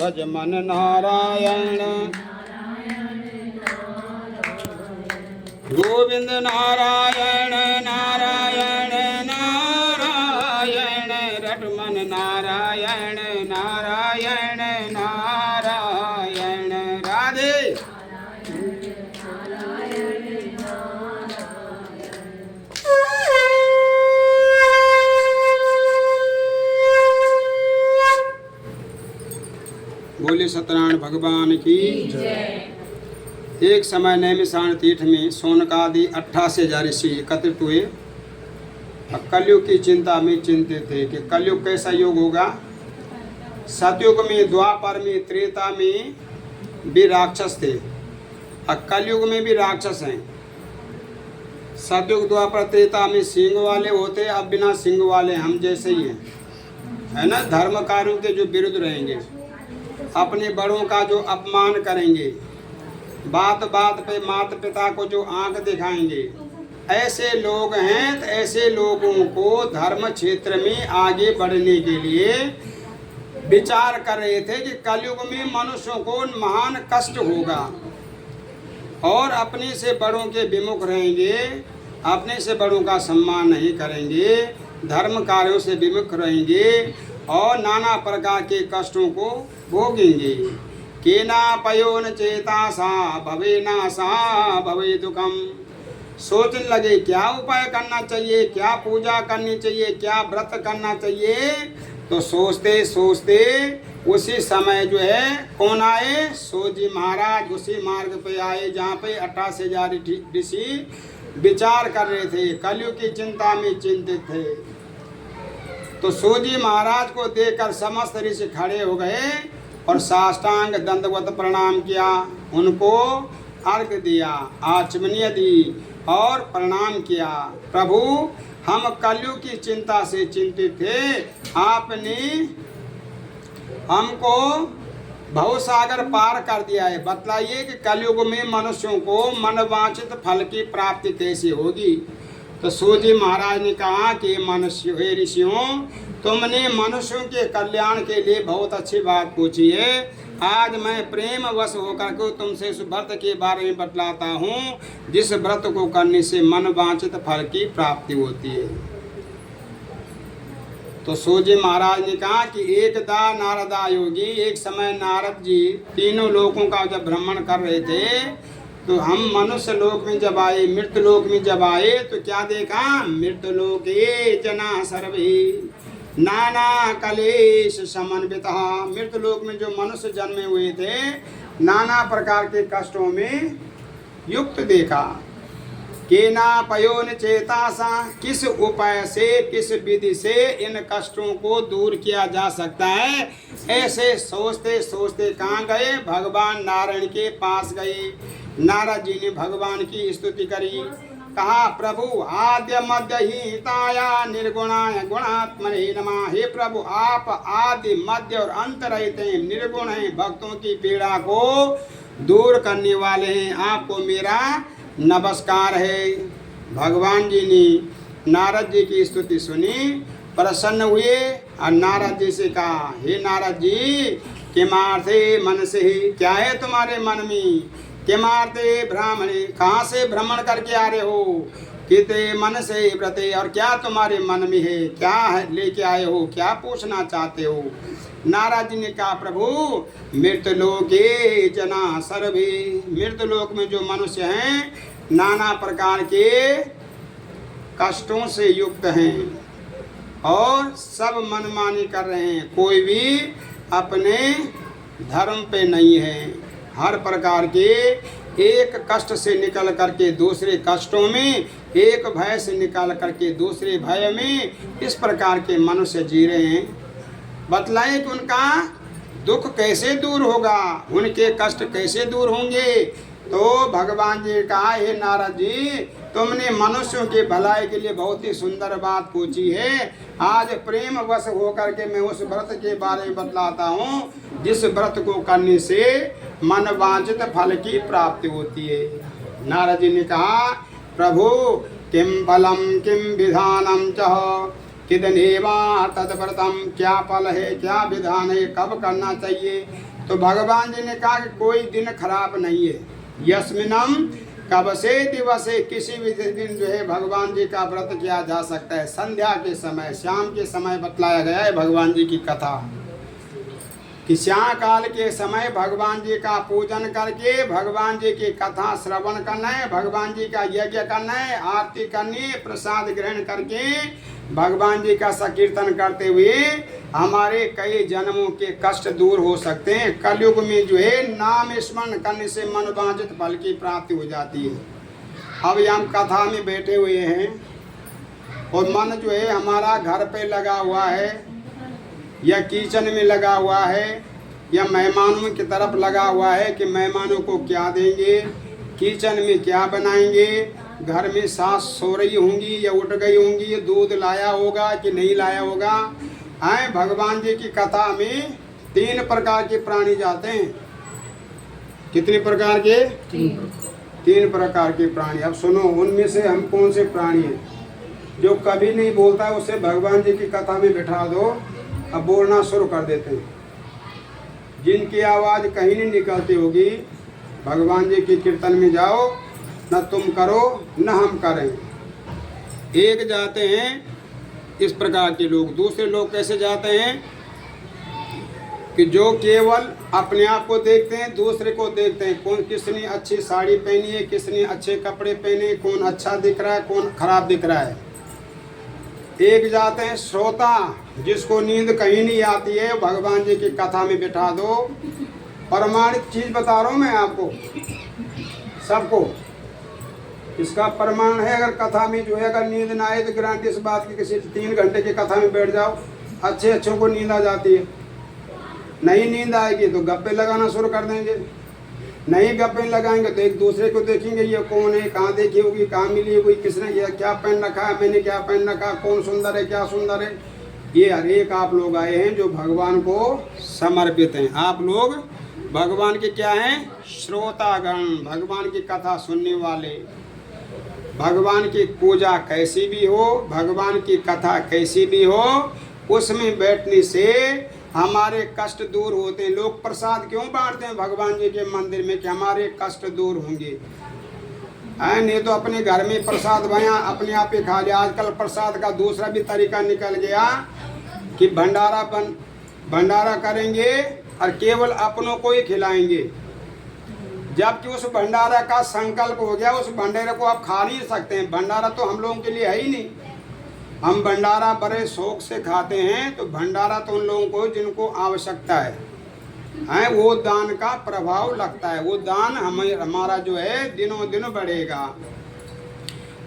भज मन नारायण। गोविंद नारायण नारायण नारायण, रट मन नारायण नारायण नारायण। राधे। बोले सत्यनारायण भगवान की जय। एक समय नैमिषारण्य तीर्थ में शौनकादि 88,000 ऋषि एकत्रित हुए। कलयुग की चिंता में चिंतित थे कि कलयुग कैसा युग होगा। सतयुग में, द्वापर में, त्रेता में भी राक्षस थे, अब कलयुग में भी राक्षस हैं। सतयुग, द्वापर, त्रेता में सिंह वाले होते, अब बिना सिंह वाले हम जैसे ही हैं, है ना। धर्म कार्यों के जो विरुद्ध रहेंगे, अपने बड़ों का जो अपमान करेंगे, बात बात पे माता पिता को जो आंख दिखाएंगे, ऐसे लोग हैं। तो ऐसे लोगों को धर्म क्षेत्र में आगे बढ़ने के लिए विचार कर रहे थे कि कलयुग में मनुष्यों को महान कष्ट होगा और अपने से बड़ों के विमुख रहेंगे, अपने से बड़ों का सम्मान नहीं करेंगे, धर्म कार्यों से विमुख रहेंगे और नाना प्रकार के कष्टों को भोगेंगे। केना पयोन चेता सा भवे नासा भवे दुखम। सोचने लगे क्या उपाय करना चाहिए, क्या पूजा करनी चाहिए, क्या व्रत करना चाहिए। तो सोचते सोचते उसी समय जो है कौन आए, सोजी महाराज उसी मार्ग पे आए जहाँ पे 88,000 ऋषि विचार कर रहे थे, कलयुग की चिंता में चिंतित थे। तो सोजी महाराज को देखकर समस्त ऋषि खड़े हो गए और साष्टांग दंडवत प्रणाम किया, उनको अर्घ दिया, आचमनीय दी और प्रणाम किया। प्रभु, हम कलयुग की चिंता से चिंतित थे, आपने हमको भवसागर पार कर दिया है। बतलाइए कि कलयुग में मनुष्यों को मनवांछित फल की प्राप्ति कैसे होगी। तो सूजी महाराज ने कहा कि मनुष्य, हे ऋषियों, तुमने मनुष्यों के कल्याण के लिए बहुत अच्छी बात पूछी है। आज मैं प्रेम वश होकर के तुमसे इस व्रत के बारे में बतलाता हूँ, जिस व्रत को करने से मन वांछित फल की प्राप्ति होती है। तो सूजी महाराज ने कहा कि एकदा नारदा योगी, एक समय नारद जी तीनों लोकों का जब भ्रमण कर रहे थे, तो हम मनुष्य लोक में जब आए, मृत्यु लोक में जब आए, तो क्या देखा, मृत्यु लोके जना सर्वे नाना कलेश समन्वितः। मृत्यु लोक में जो मनुष्य जन्मे हुए थे, नाना प्रकार के कष्टों में युक्त देखा। केना पयोन चेतासा, किस उपाय से, किस विधि से इन कष्टों को दूर किया जा सकता है। ऐसे सोचते सोचते कहाँ गए, भगवान नारायण के पास गए। नारद जी ने भगवान की स्तुति करी, कहा प्रभु आद्य मध्य ही हिताया निर्गुणाय गुणात्मने नमः। हे प्रभु, आप आदि मध्य और अंत रहित हैं, निर्गुण हैं, भक्तों की पीड़ा को दूर करने वाले हैं, आपको मेरा नमस्कार है। भगवान जी ने नारद जी की स्तुति सुनी, प्रसन्न हुए और नारद जी से कहा, हे नारद जी, किमार्थे मन से ही, क्या है तुम्हारे मन में, किमार्थे ब्राह्मणे, कहाँ से भ्रमण करके आ रहे हो, किते मन से व्रते, और क्या तुम्हारे मन में है, क्या है लेके आए हो, क्या पूछना चाहते हो। नारद जी ने कहा प्रभु, मृतलोके जना सर्वे, मृतलोक में जो मनुष्य हैं नाना प्रकार के कष्टों से युक्त हैं और सब मनमानी कर रहे हैं, कोई भी अपने धर्म पे नहीं है। हर प्रकार के एक कष्ट से निकल करके दूसरे कष्टों में, एक भय से निकल करके दूसरे भय में, इस प्रकार के मनुष्य जी रहे हैं। बतलाएं कि उनका दुख कैसे दूर होगा, उनके कष्ट कैसे दूर होंगे। तो भगवान जी कहा, हे नारद जी, तुमने मनुष्यों के भलाई के लिए बहुत ही सुंदर बात पूछी है। आज प्रेम वश होकर के मैं उस व्रत के बारे में बतलाता हूँ, जिस व्रत को करने से मन वांछित फल की प्राप्ति होती है। नारद जी ने कहा प्रभु, किम फलम किम विधानम च किदनेवा तद्व्रतम, क्या फल है, क्या विधान है, कब करना चाहिए, तो भगवान जी ने कहा कि कोई दिन खराब नहीं है। यस्मिनम कबसे दिवसे, किसी भी दिन जो है भगवान जी का व्रत किया जा सकता है। संध्या के समय, शाम के समय बतलाया गया है भगवान जी की कथा कि श्याम काल के समय भगवान जी का पूजन करके भगवान जी की कथा श्रवण करना है, भगवान जी का यज्ञ करना है, आरती करनी है, प्रसाद ग्रहण करके भगवान जी का संकीर्तन करते हुए हमारे कई जन्मों के कष्ट दूर हो सकते हैं। कलयुग में जो है नाम स्मरण करने से मनोवांछित फल की प्राप्ति हो जाती है। अब हम कथा में बैठे हुए हैं और मन जो है हमारा घर पे लगा हुआ है या किचन में लगा हुआ है या मेहमानों की तरफ लगा हुआ है कि मेहमानों को क्या देंगे, किचन में क्या बनाएंगे, घर में सास सो रही होंगी या उठ गई होंगी, दूध लाया होगा कि नहीं लाया होगा। आए भगवान जी की कथा में 3 प्रकार के प्राणी जाते हैं। कितने प्रकार के? 3 प्रकार के प्राणी। अब सुनो, उनमें से हम कौन से प्राणी हैं? जो कभी नहीं बोलता है उसे भगवान जी की कथा में बिठा दो, अब बोलना शुरू कर देते हैं। जिनकी आवाज़ कहीं नहीं निकलती होगी, भगवान जी के कीर्तन में जाओ, न तुम करो न हम करें। एक जाते हैं इस प्रकार के लोग। दूसरे लोग कैसे जाते हैं कि जो केवल अपने आप को देखते हैं, दूसरे को देखते हैं, कौन किसने अच्छी साड़ी पहनी है, किसने अच्छे कपड़े पहने, कौन अच्छा दिख रहा है, कौन खराब दिख रहा है। एक जाते हैं श्रोता, जिसको नींद कहीं नहीं आती है, भगवान जी की कथा में बिठा दो। प्रमाणित चीज बता रहा हूँ मैं आपको सबको, इसका प्रमाण है। अगर कथा में जो है अगर नींद ना आए तो गारंटी इस बात की, किसी 3 घंटे की कथा में बैठ जाओ, अच्छों को नींद आ जाती है। नहीं नींद आएगी तो गप्पे लगाना शुरू कर देंगे, नहीं गप्पे लगाएंगे तो एक दूसरे को देखेंगे, ये कौन है, कहाँ देखी होगी, कहाँ मिली होगी, किसने क्या पहन रखा है, मैंने क्या पहन रखा, कौन सुंदर है, क्या सुंदर है। ये हर एक आप लोग आए हैं जो भगवान को समर्पित हैं। आप लोग भगवान के क्या हैं? श्रोतागण, भगवान की कथा सुनने वाले। भगवान की पूजा कैसी भी हो, भगवान की कथा कैसी भी हो, उसमें बैठने से हमारे कष्ट दूर होते हैं। लोग प्रसाद क्यों बांटते हैं भगवान जी के मंदिर में? कि हमारे कष्ट दूर होंगे। नहीं तो अपने घर में प्रसाद भया अपने आप ही खा लिया। आजकल प्रसाद का दूसरा भी तरीका निकल गया कि भंडारा करेंगे और केवल अपनों को ही खिलाएंगे। जबकि उस भंडारा का संकल्प हो गया, उस भंडारे को आप खा नहीं सकते हैं। भंडारा तो हम लोगों के लिए है ही नहीं। हम भंडारा बड़े शौक से खाते हैं, तो भंडारा तो उन लोगों को जिनको आवश्यकता है वो दान का प्रभाव लगता है। वो दान हमारा जो है दिनों दिन बढ़ेगा।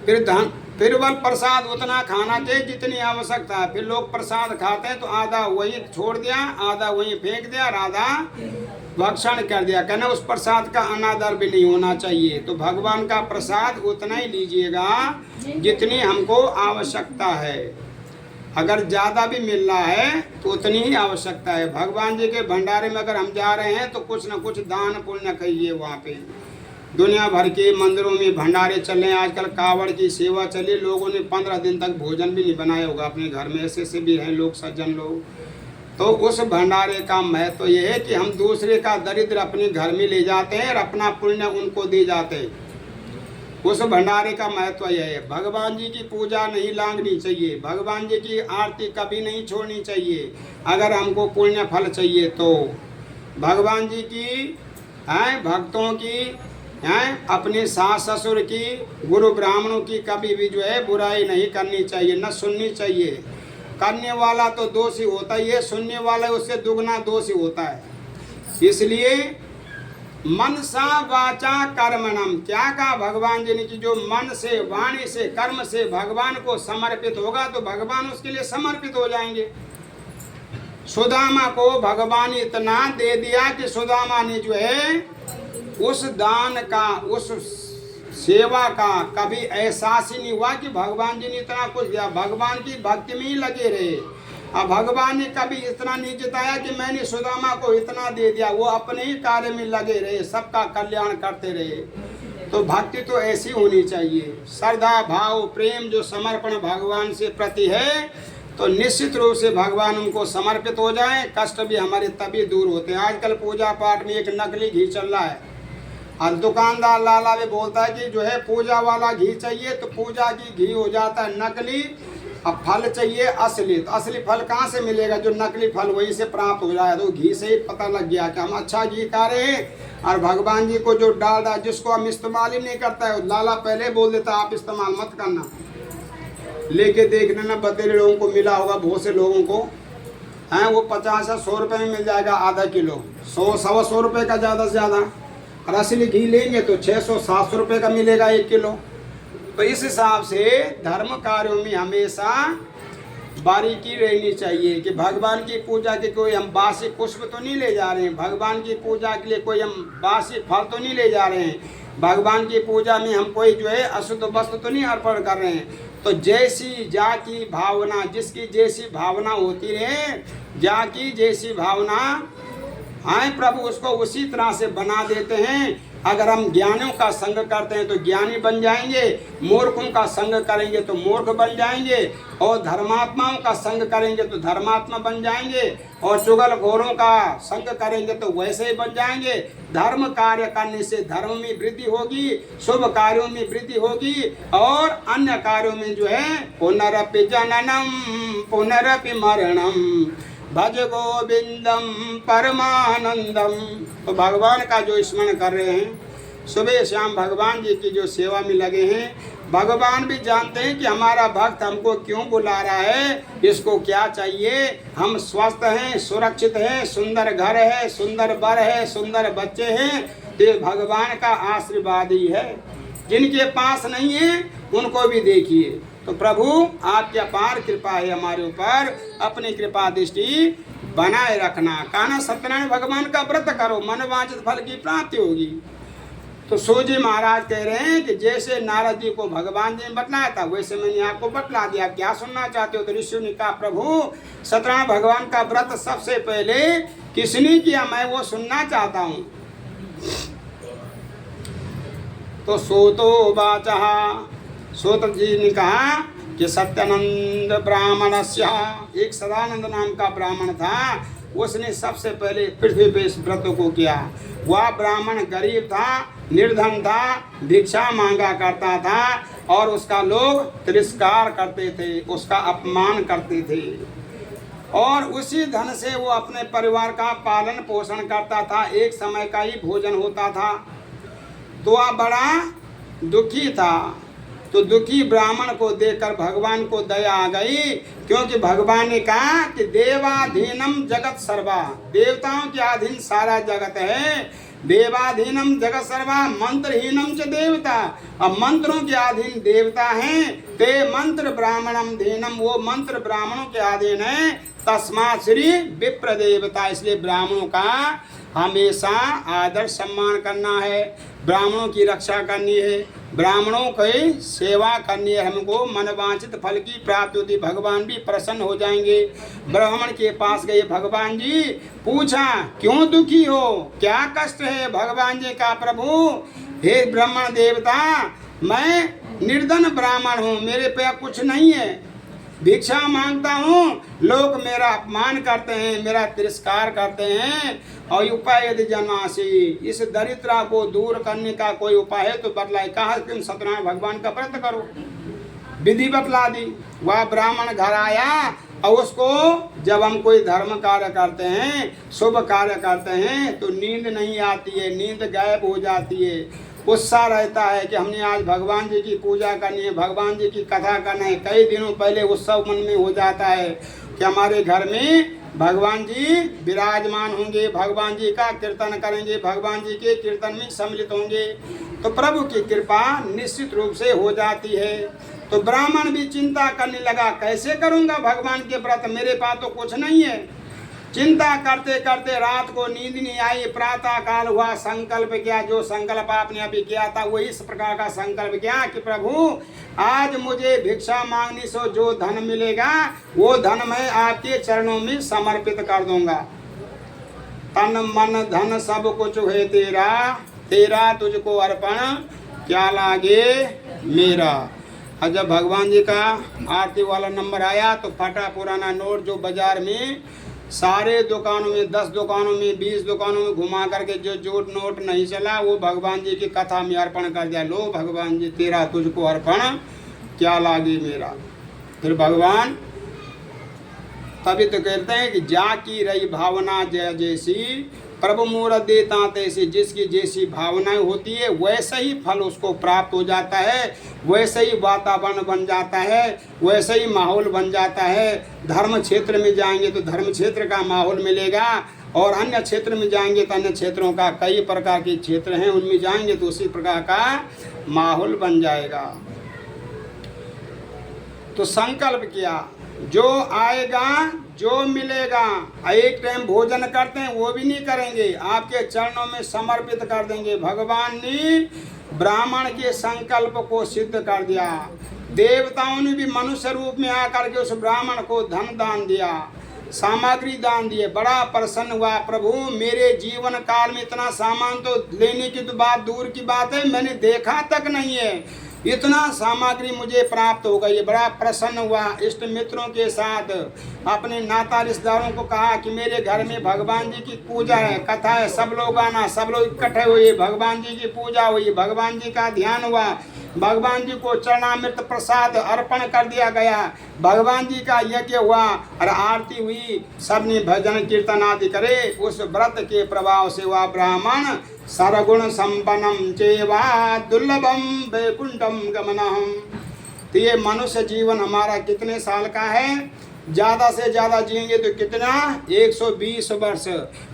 फिर वह प्रसाद उतना खाना चाहिए जितनी आवश्यकता है। फिर लोग प्रसाद खाते हैं तो आधा वही छोड़ दिया, आधा वही फेंक दिया, आधा भक्षण कर दिया। कहना उस प्रसाद का अनादर भी नहीं होना चाहिए। तो भगवान का प्रसाद उतना ही लीजिएगा जितनी हमको आवश्यकता है। अगर ज़्यादा भी मिल रहा है तो उतनी ही आवश्यकता है। भगवान जी के भंडारे में अगर हम जा रहे हैं तो कुछ न कुछ दान पुण्य करिए। वहाँ पे दुनिया भर के मंदिरों में भंडारे चल रहे हैं। आजकल कावड़ की सेवा चली, लोगों ने 15 दिन तक भोजन भी नहीं बनाया होगा अपने घर में। ऐसे भी हैं लोग, सज्जन लोग। तो उस भंडारे का महत्व ये है कि हम दूसरे का दरिद्र अपने घर में ले जाते हैं और अपना पुण्य उनको दे जाते हैं। उस भंडारे का महत्व यह है। भगवान जी की पूजा नहीं लांघनी चाहिए, भगवान जी की आरती कभी नहीं छोड़नी चाहिए। अगर हमको पुण्य फल चाहिए तो भगवान जी की भक्तों की अपने सास ससुर की, गुरु ब्राह्मणों की कभी भी जो है बुराई नहीं करनी चाहिए, न सुननी चाहिए। करने वाला तो दोषी होता ही है, सुनने वाला उससे दुगना दोषी होता है। इसलिए मनसा वाचा कर्मणम, क्या कहा भगवान जी ने कि जो मन से, वाणी से, कर्म से भगवान को समर्पित होगा तो भगवान उसके लिए समर्पित हो जाएंगे। सुदामा को भगवान इतना दे दिया कि सुदामा ने जो है उस दान का, उस सेवा का कभी एहसास ही नहीं हुआ कि भगवान जी ने इतना कुछ दिया। भगवान की भक्ति में ही लगे रहे। अब भगवान ने कभी इतना नहीं जताया कि मैंने सुदामा को इतना दे दिया। वो अपने ही कार्य में लगे रहे, सबका कल्याण करते रहे। तो भक्ति तो ऐसी होनी चाहिए, श्रद्धा भाव प्रेम जो समर्पण भगवान से प्रति है, तो निश्चित रूप से भगवान उनको समर्पित हो जाएं, कष्ट भी हमारे तभी दूर होते हैं। आजकल पूजा पाठ में एक नकली घी चल रहा है, और दुकानदार लाला भी बोलता है कि जो है पूजा वाला घी चाहिए, तो पूजा की घी हो जाता है नकली। अब फल चाहिए असली, तो असली फल कहाँ से मिलेगा? जो नकली फल वहीं से प्राप्त हो जाए। तो घी से ही पता लग गया कि हम अच्छा घी खा रहे हैं। और भगवान जी को जो डालडा जिसको हम इस्तेमाल ही नहीं करता है, लाला पहले बोल देता आप इस्तेमाल मत करना। लेके देखने ना बतेरे लोगों को मिला होगा, बहुत से लोगों को हैं, वो 50 या 100 रुपये में मिल जाएगा आधा किलो, 100-125 रुपये का ज़्यादा से ज़्यादा। और असली घी लेंगे तो 600-700 रुपये का मिलेगा 1 किलो। तो इस हिसाब से धर्म कार्यों में हमेशा बारीकी रहनी चाहिए कि भगवान की पूजा के कोई हम बासी पुष्प तो नहीं ले जा रहे हैं, भगवान की पूजा के लिए कोई हम बासी फल तो नहीं ले जा रहे हैं, भगवान की पूजा में हम कोई जो है अशुद्ध वस्त्र तो नहीं अर्पण कर रहे हैं। तो जैसी जा की भावना, जिसकी जैसी भावना होती रहे, जा की जैसी भावना हाँ प्रभु उसको उसी तरह से बना देते हैं। अगर हम ज्ञानियों का संग करते हैं तो ज्ञानी बन जाएंगे, मूर्खों का संग करेंगे तो मूर्ख बन जाएंगे, और धर्मात्माओं का संग करेंगे तो धर्मात्मा बन जाएंगे, और चुगलखोरों का संग करेंगे तो वैसे ही बन जाएंगे। धर्म कार्य करने से धर्म में वृद्धि होगी, शुभ कार्यों में वृद्धि होगी, और अन्य कार्यों में जो है पुनरपि जननम पुनरपि मरणम भज गोविंदम परमानंदम। तो भगवान का जो स्मरण कर रहे हैं, सुबह शाम भगवान जी की जो सेवा में लगे हैं, भगवान भी जानते हैं कि हमारा भक्त हमको क्यों बुला रहा है, इसको क्या चाहिए। हम स्वस्थ हैं, सुरक्षित हैं, सुंदर घर है, सुंदर वर है, सुंदर बच्चे हैं, ये भगवान का आशीर्वाद ही है। जिनके पास नहीं है उनको भी देखिए। तो प्रभु आपकी अपार कृपा है हमारे ऊपर, अपनी कृपा दृष्टि बनाए रखना। कहना सत्यनारायण भगवान का व्रत करो, मनोवांछित फल की प्राप्ति होगी। तो सूजी महाराज कह रहे हैं कि जैसे नारद जी को भगवान जी ने बतलाया था वैसे मैंने आपको बतला दिया, क्या सुनना चाहते हो? तो ऋषियों ने कहा प्रभु सत्यनारायण भगवान का व्रत सबसे पहले किसने किया, मैं वो सुनना चाहता हूँ। तो सोतो वाचः, सूत जी ने कहा कि सत्यानंद ब्राह्मणस्य, एक सदानंद नाम का ब्राह्मण था, उसने सबसे पहले पृथ्वी पे इस व्रत को किया। वह ब्राह्मण गरीब था, निर्धन था, भिक्षा मांगा करता था, और उसका लोग तिरस्कार करते थे, उसका अपमान करते थे, और उसी धन से वो अपने परिवार का पालन पोषण करता था। एक समय का ही भोजन होता था। तो वह बड़ा दुखी था। तो दुखी ब्राह्मण को देखकर भगवान को दया आ गई, क्योंकि भगवान ने कहा कि देवाधीनम जगत सर्वा, देवताओं के अधीन सारा जगत है। देवाधीनम जगत सर्वा मंत्रहीनम च देवता, अब मंत्रों के अधीन देवता हैं। ते मंत्र ब्राह्मणम धीनम, वो मंत्र ब्राह्मणों के अधीन है। तस्मात् श्री विप्र देवता, इसलिए ब्राह्मणों का हमेशा आदर सम्मान करना है, ब्राह्मणों की रक्षा करनी है, ब्राह्मणों की सेवा करनी है। हमको मनवांछित फल की प्राप्ति होती, भगवान भी प्रसन्न हो जाएंगे। ब्राह्मण के पास गए भगवान जी, पूछा क्यों दुखी हो, क्या कष्ट है? भगवान जी का प्रभु हे ब्राह्मण देवता, मैं निर्धन ब्राह्मण हूँ, मेरे पे कुछ नहीं है, भिक्षा मांगता हूँ, लोग मेरा अपमान करते हैं, मेरा तिरस्कार करते हैं, और उपाय यदि जन्मासी, इस दरिद्रता को दूर करने का कोई उपाय है तो बतलाए। कहा तुम सत्यनारायण भगवान का व्रत करो, विधि बतला दी। वह ब्राह्मण घर आया, और उसको जब हम कोई धर्म कार्य करते हैं, शुभ कार्य करते हैं, तो नींद नहीं आती है, नींद गायब हो जाती है। उत्साह रहता है कि हमने आज भगवान जी की पूजा करनी है, भगवान जी की कथा करना है। कई दिनों पहले उत्सव मन में हो जाता है कि हमारे घर में भगवान जी विराजमान होंगे, भगवान जी का कीर्तन करेंगे, भगवान जी के कीर्तन में सम्मिलित होंगे, तो प्रभु की कृपा निश्चित रूप से हो जाती है। तो ब्राह्मण भी चिंता करने लगा, कैसे करूँगा भगवान के व्रत, मेरे पास तो कुछ नहीं है। चिंता करते करते रात को नींद नहीं आई, प्रातः काल हुआ, संकल्प किया, जो संकल्प आपने अभी किया था वही इस प्रकार का संकल्प किया कि प्रभु आज मुझे भिक्षा मांगने से जो धन मिलेगा वो धन मैं आपके चरणों में समर्पित कर दूंगा। तन मन धन सब कुछ है तेरा, तेरा तुझको अर्पण क्या लागे मेरा। और जब भगवान जी का आरती वाला नंबर आया तो फटा पुराना नोट जो बाजार में सारे दुकानों में 10 दुकानों में 20 दुकानों में घुमा करके जो नोट नहीं चला वो भगवान जी की कथा में अर्पण कर दिया। लो भगवान जी तेरा तुझको अर्पण क्या लागे मेरा। फिर भगवान तभी तो कहते हैं कि जा की रही भावना जय जैसी प्रभु मूर्त देता तैसी। जिसकी जैसी भावनाएं होती है वैसे ही फल उसको प्राप्त हो जाता है, वैसे ही वातावरण बन जाता है, वैसे ही माहौल बन जाता है। धर्म क्षेत्र में जाएंगे तो धर्म क्षेत्र का माहौल मिलेगा, और अन्य क्षेत्र में जाएंगे तो अन्य क्षेत्रों का, कई प्रकार के क्षेत्र हैं उनमें जाएंगे तो उसी प्रकार का माहौल बन जाएगा। तो संकल्प किया जो आएगा जो मिलेगा। एक टाइम भोजन करते हैं वो भी नहीं करेंगे, आपके चरणों में समर्पित कर देंगे। भगवान ने ब्राह्मण के संकल्प को सिद्ध कर दिया। देवताओं ने भी मनुष्य रूप में आकर के उस ब्राह्मण को धन दान दिया, सामग्री दान दिए। बड़ा प्रसन्न हुआ, प्रभु मेरे जीवन काल में इतना सामान तो लेने की तो बात दूर की बात है, मैंने देखा तक नहीं है, इतना सामग्री मुझे प्राप्त हो गई। बड़ा प्रसन्न हुआ। इष्ट मित्रों के साथ अपने नाता रिश्तेदारों को कहा कि मेरे घर में भगवान जी की पूजा है, कथा है, सब लोग आना। सब लोग इकट्ठे हुए, भगवान जी की पूजा हुई, भगवान जी का ध्यान हुआ, भगवान जी को चरणामृत प्रसाद अर्पण कर दिया गया, भगवान जी का यज्ञ हुआ और आरती हुई। सबने भजन कीर्तन आदि करे। उस व्रत के प्रभाव से वह ब्राह्मण सर्वगुण संपन्नम चेवा दुर्लभम वैकुंठम गमनम। तो ये मनुष्य जीवन हमारा कितने साल का है? ज़्यादा से ज़्यादा जिएंगे तो कितना? 120 वर्ष।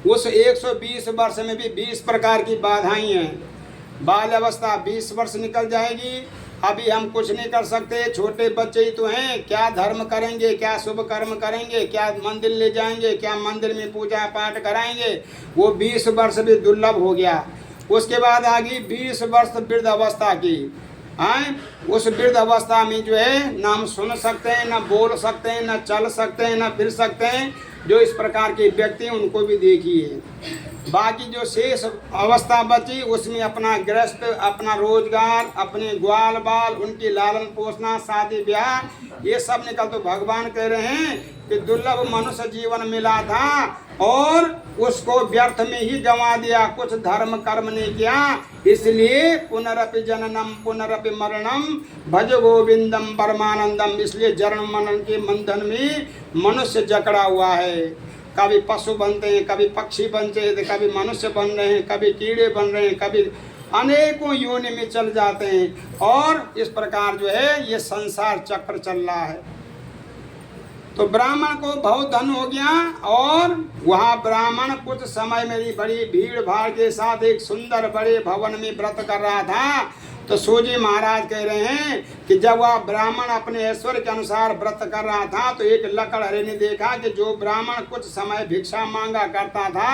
उस 120 वर्ष में भी 20 प्रकार की बाधाएं हैं। बाल अवस्था 20 वर्ष निकल जाएगी, अभी हम कुछ नहीं कर सकते, छोटे बच्चे ही तो हैं। क्या धर्म करेंगे, क्या शुभ कर्म करेंगे, क्या मंदिर ले जाएंगे, क्या मंदिर में पूजा पाठ कराएंगे? वो 20 वर्ष भी दुर्लभ हो गया। उसके बाद आ गई 20 वर्ष वृद्ध अवस्था की। आए उस वृद्ध अवस्था में जो है ना हम सुन सकते हैं, ना बोल सकते हैं, ना चल सकते हैं, ना फिर सकते हैं। जो इस प्रकार के व्यक्ति हैं उनको भी देखिए। बाकी जो शेष अवस्था बची उसमें अपना गृहस्थ, अपना रोजगार, अपने ग्वाल बाल, उनकी लालन पोषण, शादी ब्याह, ये सब निकल। तो भगवान कह रहे हैं कि दुर्लभ मनुष्य जीवन मिला था और उसको व्यर्थ में ही गंवा दिया, कुछ धर्म कर्म नहीं किया। इसलिए पुनरपि जननम पुनरपि मरणम भज गोविंदम परमानंदम। इसलिए जन्म मरण के बंधन में मनुष्य जकड़ा हुआ है। कभी पशु बनते हैं, कभी पक्षी बनते हैं, कभी मनुष्य बन रहे हैं, कभी कीड़े बन रहे हैं, कभी अनेकों योनि में चल जाते हैं। और इस प्रकार जो है ये संसार चक्र चल रहा है। तो ब्राह्मण को बहुत धन हो गया और वहाँ ब्राह्मण कुछ समय में बड़ी भीड़ भाड़ के साथ एक सुंदर बड़े भवन में व्रत कर रहा था। तो सूजी महाराज कह रहे हैं कि जब वह ब्राह्मण अपने ऐश्वर्य के अनुसार व्रत कर रहा था तो एक लकड़हरे ने देखा कि जो ब्राह्मण कुछ समय भिक्षा मांगा करता था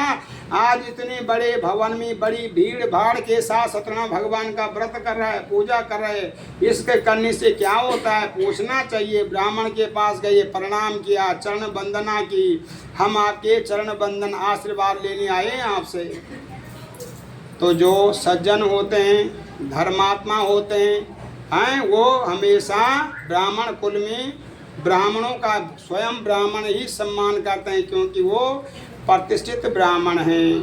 आज इतने बड़े भवन में बड़ी भीड़ भाड़ के साथ सत्यनारायण भगवान का व्रत कर रहा है, पूजा कर रहे हैं। इसके करने से क्या होता है पूछना चाहिए। ब्राह्मण के पास गए, प्रणाम किया, चरण वंदना की। हम आपके चरण वंदन आशीर्वाद लेने आए हैं आपसे। तो जो सज्जन होते हैं, धर्मात्मा होते हैं वो हमेशा ब्राह्मण कुल में ब्राह्मणों का स्वयं ब्राह्मण ही सम्मान करते हैं, क्योंकि वो प्रतिष्ठित ब्राह्मण हैं।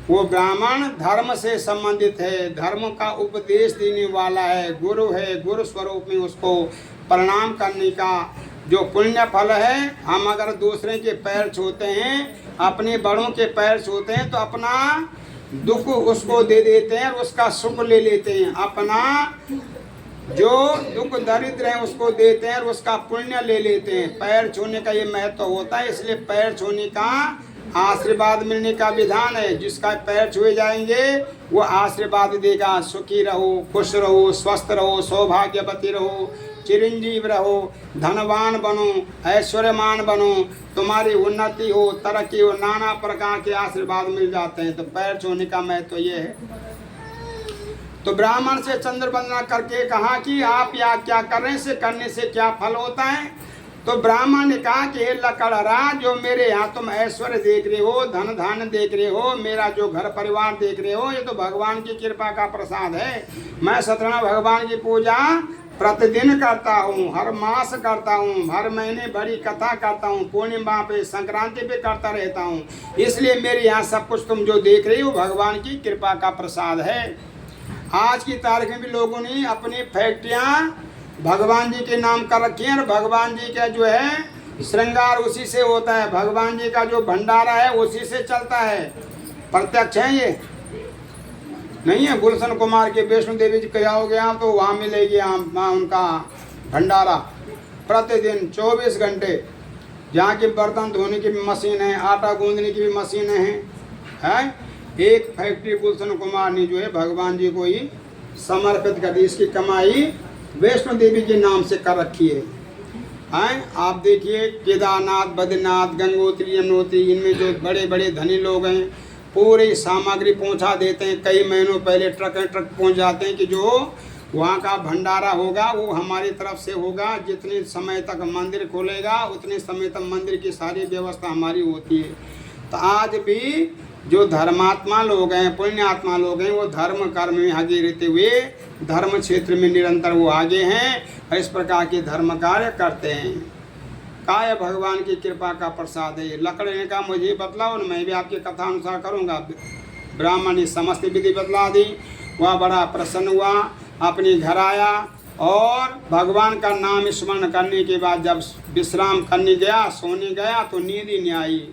वो ब्राह्मण धर्म से संबंधित है, धर्म का उपदेश देने वाला है, गुरु है। गुरु स्वरूप में उसको प्रणाम करने का जो पुण्य फल है। हम अगर दूसरे के पैर छूते हैं, अपने बड़ों के पैर छूते हैं तो अपना दुख उसको दे देते हैं और उसका सुख ले लेते हैं। अपना जो दुख दरिद्र है उसको देते हैं और उसका पुण्य ले लेते हैं। पैर छूने का ये महत्व होता है, इसलिए पैर छूने का आशीर्वाद मिलने का विधान है। जिसका पैर छुए जाएंगे वो आशीर्वाद देगा। सुखी रहो, खुश रहो, स्वस्थ रहो, सौभाग्यवती रहो, चिरंजीव रहो, धनवान बनो, ऐश्वर्यमान बनो, तुम्हारी उन्नति हो, तरक्की हो, नाना प्रकार के आशीर्वाद मिल जाते हैं। तो पैर छूने का महत्व ये है। तो ब्राह्मण से चंद्र वंदना करके कहा कि आप या क्या कर रहे हैं, से करने से क्या फल होता है। तो ब्राह्मण ने कहा कि हे लकड़हरा, जो मेरे यहाँ तुम ऐश्वर्य देख रहे हो, धन धान्य देख रहे हो, मेरा जो घर परिवार देख रहे हो, ये तो भगवान की कृपा का प्रसाद है। मैं सत्यनारायण भगवान की पूजा प्रतिदिन करता हूँ, हर मास करता हूँ, हर महीने बड़ी कथा करता हूँ, पूर्णिमा पे संक्रांति पे करता रहता हूँ। इसलिए मेरे यहाँ सब कुछ तुम जो देख रही हो भगवान की कृपा का प्रसाद है। आज की तारीख में भी लोगों ने अपनी फैक्ट्रियाँ भगवान जी के नाम कर रखी हैं और भगवान जी का जो है श्रृंगार उसी से होता है, भगवान जी का जो भंडारा है उसी से चलता है। प्रत्यक्ष है ये नहीं है। गुलशन कुमार के वैष्णो देवी जी कहा हो गया तो वहाँ मिलेगी उनका भंडारा प्रतिदिन 24 घंटे। जहाँ की बर्तन धोने की भी मशीन है, आटा गूंदने की भी मशीन है। एक फैक्ट्री गुलशन कुमार ने जो है भगवान जी को ही समर्पित कर दी। इसकी कमाई वैष्णो देवी के नाम से कर रखी है। आप देखिए केदारनाथ, बद्रीनाथ, गंगोत्री, यमुनोत्री, इनमें जो बड़े बड़े धनी लोग हैं पूरी सामग्री पहुंचा देते हैं। कई महीनों पहले ट्रक पहुंच जाते हैं कि जो वहाँ का भंडारा होगा वो हमारी तरफ से होगा। जितने समय तक मंदिर खुलेगा उतने समय तक मंदिर की सारी व्यवस्था हमारी होती है। तो आज भी जो धर्मात्मा लोग हैं, पुण्यात्मा लोग हैं, वो धर्म कर्म में आगे रहते हुए धर्म क्षेत्र में निरंतर वो आगे हैं और इस प्रकार के धर्म कार्य करते हैं। काय भगवान की कृपा का प्रसाद है। लकड़ने का मुझे बतलाओ न, मैं भी आपकी कथा अनुसार करूँगा। ब्राह्मण ने समस्त विधि बतला दी। वह बड़ा प्रसन्न हुआ, अपने घर आया और भगवान का नाम स्मरण करने के बाद जब विश्राम करने गया, सोने गया तो नींद ही नहीं आई।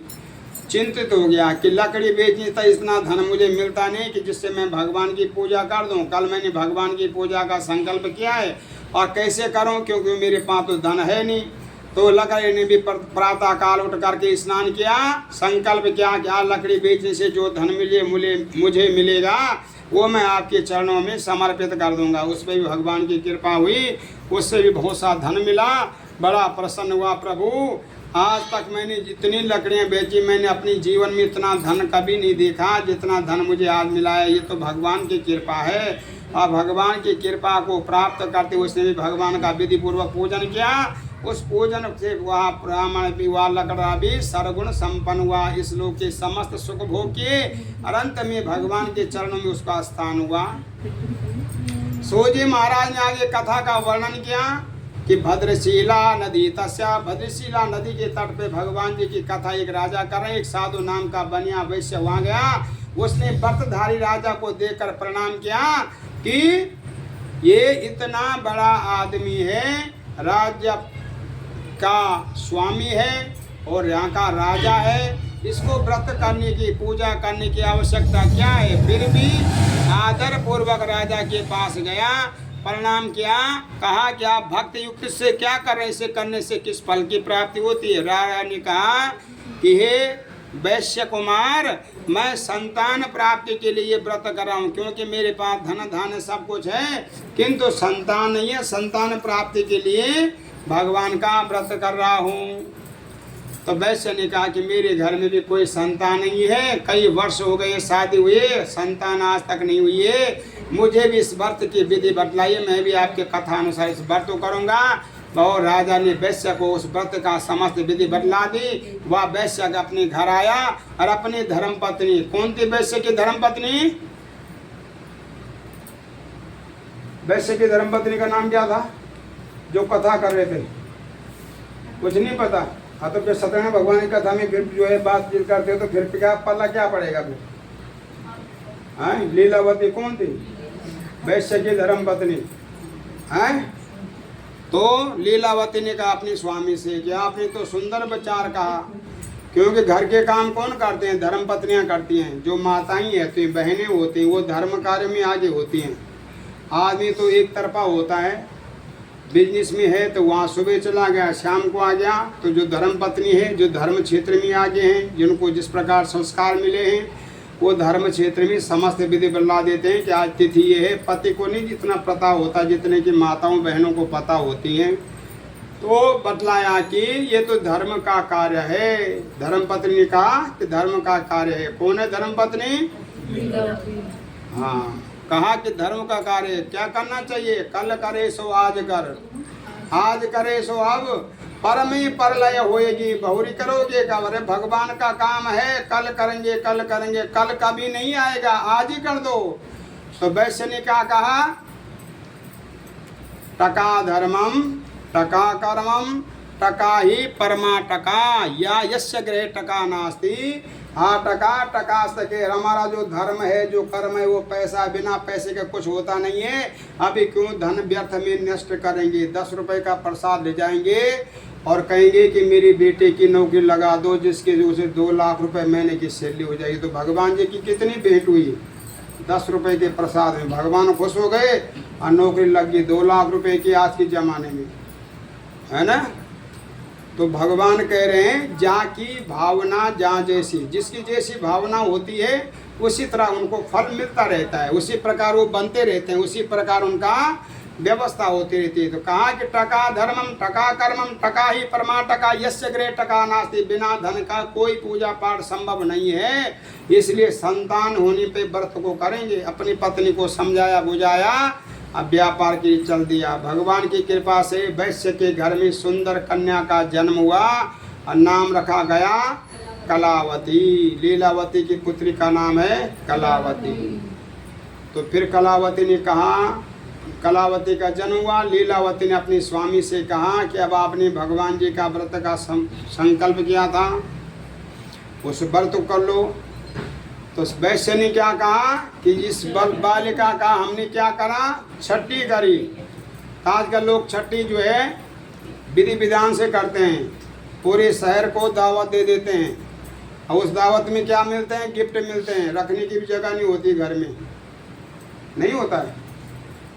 चिंतित हो गया कि लकड़ी बेचने तक इतना धन मुझे मिलता नहीं कि जिससे मैं भगवान की पूजा कर दूं। कल मैंने भगवान की पूजा का संकल्प किया है और कैसे करूं, क्योंकि मेरे पास तो धन है नहीं। तो लकड़ी ने भी प्रातः काल उठ करके स्नान किया, संकल्प किया कि लकड़ी बेचने से जो धन मुझे मिलेगा वो मैं आपके चरणों में समर्पित कर दूंगा। उस पर भी भगवान की कृपा हुई, उससे भी बहुत सा धन मिला। बड़ा प्रसन्न हुआ, प्रभु आज तक मैंने जितनी लकड़ियाँ बेची मैंने अपने जीवन में इतना धन कभी नहीं देखा जितना धन मुझे आज मिला है। ये तो भगवान की कृपा है। और भगवान की कृपा को प्राप्त करते उसने भी भगवान का विधि पूर्वक पूजन किया। उस पूजन से वह ब्राह्मण भी, वह लकड़ा भी सर्वगुण संपन्न हुआ। इस लोक के समस्त सुख भोग किए और अंत में भगवान के चरणों में उसका स्थान हुआ। सोजी महाराज ने आगे कथा का वर्णन किया कि भद्रशिला नदी तस्या, भद्रशिला नदी के तट पे भगवान जी की कथा एक राजा कर रहे। एक साधु नाम का बनिया वैश्य वहाँ गया। उसने व्रतधारी राजा को देखकर प्रणाम किया कि ये इतना बड़ा आदमी है, राज्य का स्वामी है और यहाँ का राजा है, इसको व्रत करने की, पूजा करने की आवश्यकता क्या है। फिर भी आदर पूर्वक राजा के पास गया, प्रणाम किया, कहा कि आप भक्त युक्त से क्या कर रहे हैं, इसे करने से किस फल की प्राप्ति होती है। राजा ने कहा कि हे वैश्य कुमार, मैं संतान प्राप्ति के लिए व्रत कर रहा हूँ, क्योंकि मेरे पास धन धान्य सब कुछ है किंतु संतान नहीं है। संतान प्राप्ति के लिए भगवान का व्रत कर रहा हूँ। तो वैश्य ने कहा कि मेरे घर में भी कोई संतान नहीं है, कई वर्ष हो गए शादी हुए, संतान आज तक नहीं हुई है। मुझे भी इस व्रत की विधि बतलाइए, मैं भी आपके कथा अनुसार इस व्रत को करूँगा। और राजा ने वैश्य को उस व्रत का समस्त विधि बतला दी। वह वैश्य अपने घर आया और अपनी धर्मपत्नी, कौन थी वैश्य की धर्मपत्नी? वैश्य की धर्मपत्नी का नाम क्या था जो कथा कर रहे थे? कुछ नहीं पता। हाँ तो फिर सत्यनारायण भगवान की कथा में फिर जो है बातचीत करते हो तो फिर क्या पल्ला क्या पड़ेगा फिर? हाँ, लीलावती कौन थी? वैश्य की धर्मपत्नी। हैं तो लीलावती ने कहा अपने स्वामी से कि आपने तो सुंदर विचार कहा, क्योंकि घर के काम कौन करते हैं? धर्मपत्नियां करती हैं। जो माताएं रहती हैं, बहनें होती हैं, वो धर्म कार्य में आगे होती हैं। आदमी तो एक तरफा होता है, बिजनेस में है तो वहाँ सुबह चला गया, शाम को आ गया। तो जो धर्मपत्नी है, जो धर्म क्षेत्र में आगे हैं, जिनको जिस प्रकार संस्कार मिले हैं, वो धर्म क्षेत्र में समस्त विधि बतला देते हैं कि आज तिथि ये है। पति को नहीं जितना पता होता जितने की माताओं बहनों को पता होती हैं। तो बतलाया कि ये तो धर्म का कार्य है। धर्मपत्नी ने कहा कि धर्म का कार्य है। कौन है धर्मपत्नी? हाँ, कहा कि धर्म का कार्य क्या करना चाहिए? कल करे सो आज कर, आज करे सो अब, पर में परलय होएगी, बहुरी करोगे कब? अरे भगवान का काम है, कल करेंगे कल करेंगे, कल कभी नहीं आएगा, आज ही कर दो। तो वैश्य ने क्या कहा टका धर्मम टका कर्मम टका ही परमा टका या यस्य गृहे टका नास्ति। हाँ टका टका सके, हमारा जो धर्म है जो कर्म है वो पैसा, बिना पैसे का कुछ होता नहीं है। अभी क्यों धन व्यर्थ में नष्ट करेंगे। 10 रुपए का प्रसाद ले जाएंगे और कहेंगे कि मेरी बेटे की नौकरी लगा दो जिसके जो उसे 2 लाख रुपए महीने की सैलरी हो जाएगी। तो भगवान जी की कितनी भेंट हुई, 10 रुपए के प्रसाद में भगवान खुश हो गए और नौकरी लग गई 2 लाख रुपए की आज के ज़माने में, है ना। तो भगवान कह रहे हैं जहाँ की भावना जहाँ जैसी, जिसकी जैसी भावना होती है उसी तरह उनको फल मिलता रहता है, उसी प्रकार वो बनते रहते हैं, उसी प्रकार उनका व्यवस्था होती रहती है। तो कहा कि टका धर्मम टका कर्मम टका ही परमा टका यस्य गृहे टका नास्ति। बिना धन का कोई पूजा पाठ संभव नहीं है, इसलिए संतान होने पे व्रत को करेंगे। अपनी पत्नी को समझाया बुझाया, अब व्यापार की चल दिया। भगवान की कृपा से वैश्य के घर में सुंदर कन्या का जन्म हुआ और नाम रखा गया कलावती। लीलावती की पुत्री का नाम है कलावती। तो फिर कलावती ने कहा, कलावती का जन्म हुआ। लीलावती ने अपने स्वामी से कहा कि अब आपने भगवान जी का व्रत का संकल्प किया था, उस व्रत को कर लो। तो वैश्य ने क्या कहा कि इस बालिका का हमने क्या करा, छठी करी। आजकल लोग छठी जो है विधि विधान से करते हैं, पूरे शहर को दावत दे देते हैं और उस दावत में क्या मिलते हैं, गिफ्ट मिलते हैं। रखने की भी जगह नहीं होती, घर में नहीं होता है।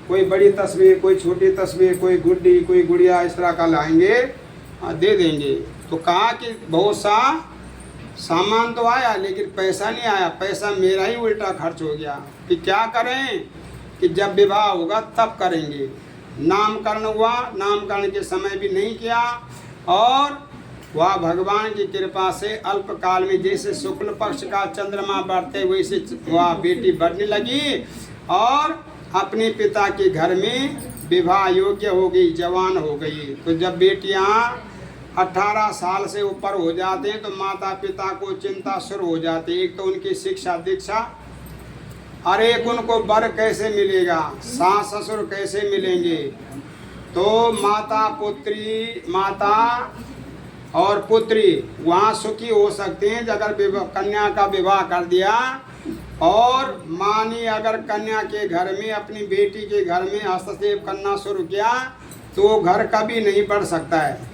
कोई बड़ी तस्वीर, कोई छोटी तस्वीर, कोई गुड्डी, कोई गुड़िया, इस तरह का लाएंगे और दे देंगे। तो कहा कि बहुत सा सामान तो आया लेकिन पैसा नहीं आया, पैसा मेरा ही उल्टा खर्च हो गया। कि क्या करें कि जब विवाह होगा तब करेंगे। नामकरण हुआ, नामकरण के समय भी नहीं किया और वह भगवान की कृपा से अल्पकाल में जैसे शुक्ल पक्ष का चंद्रमा बढ़ते वैसे वह बेटी बढ़ने लगी और अपने पिता के घर में विवाह योग्य हो गई, जवान हो गई। तो जब बेटियां 18 साल से ऊपर हो जाते हैं तो माता पिता को चिंता शुरू हो जाती है। एक तो उनकी शिक्षा दीक्षा, और एक उनको वर कैसे मिलेगा, सास ससुर कैसे मिलेंगे। तो माता और पुत्री वहाँ सुखी हो सकते हैं अगर कन्या का विवाह कर दिया। और माँ ने अगर कन्या के घर में, अपनी बेटी के घर में हस्तक्षेप करना शुरू किया तो वो घर कभी नहीं बढ़ सकता है।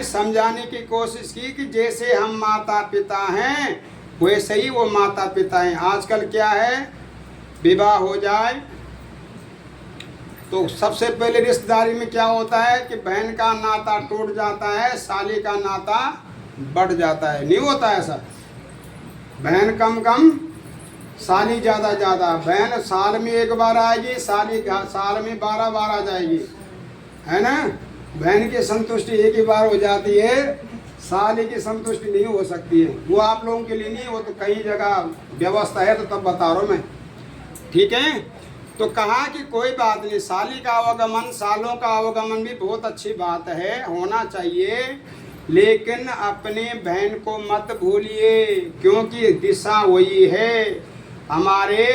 समझाने की कोशिश की कि जैसे हम माता पिता हैं वैसे ही वो माता पिता हैं। आजकल क्या है, विवाह हो जाए तो सबसे पहले रिश्तेदारी में क्या होता है कि बहन का नाता टूट जाता है, साली का नाता बढ़ जाता है। नहीं होता ऐसा, बहन कम कम साली ज़्यादा ज़्यादा। बहन साल में 1 बार आएगी, साली साल में 12 बार आ जाएगी, है ना। बहन की संतुष्टि एक ही बार हो जाती है, साली की संतुष्टि नहीं हो सकती है। वो आप लोगों के लिए नहीं, वो तो कई जगह व्यवस्था है, तो तब बता रहा हूँ मैं, ठीक है। तो कहा कि कोई बात नहीं, साली का आवागमन, सालों का आवागमन भी बहुत अच्छी बात है, होना चाहिए, लेकिन अपने बहन को मत भूलिए क्योंकि दिशा वही है। हमारे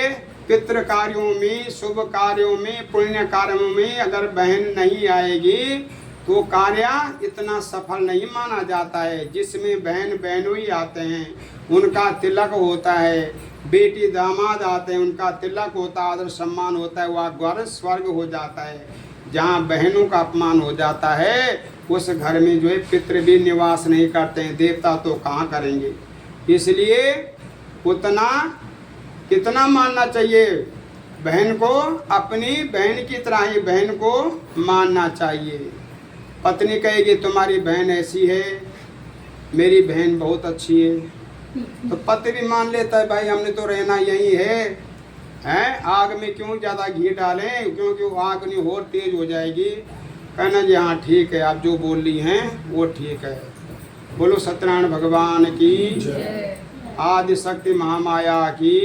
पितृ कार्यों में, शुभ कार्यों में, पुण्य कार्यों में अगर बहन नहीं आएगी तो कार्य इतना सफल नहीं माना जाता है। जिसमें बहन बहनोई आते हैं, उनका तिलक होता है, बेटी दामाद आते हैं, उनका तिलक होता है, आदर सम्मान होता है, वह घर स्वर्ग हो जाता है। जहाँ बहनों का अपमान हो जाता है उस घर में जो है पितृ भी निवास नहीं करते हैं, देवता तो कहाँ करेंगे। इसलिए उतना कितना मानना चाहिए बहन को, अपनी बहन की तरह ही बहन को मानना चाहिए। पत्नी कहेगी तुम्हारी बहन ऐसी है, मेरी बहन बहुत अच्छी है, तो पति भी मान लेता है भाई हमने तो रहना यही है, आग में क्यों ज़्यादा घी डालें, क्योंकि वो आग नहीं और तेज हो जाएगी। कहना जी हाँ ठीक है, आप जो बोल रही हैं वो ठीक है। बोलो सत्यनारायण भगवान की, आदि शक्ति महामाया की।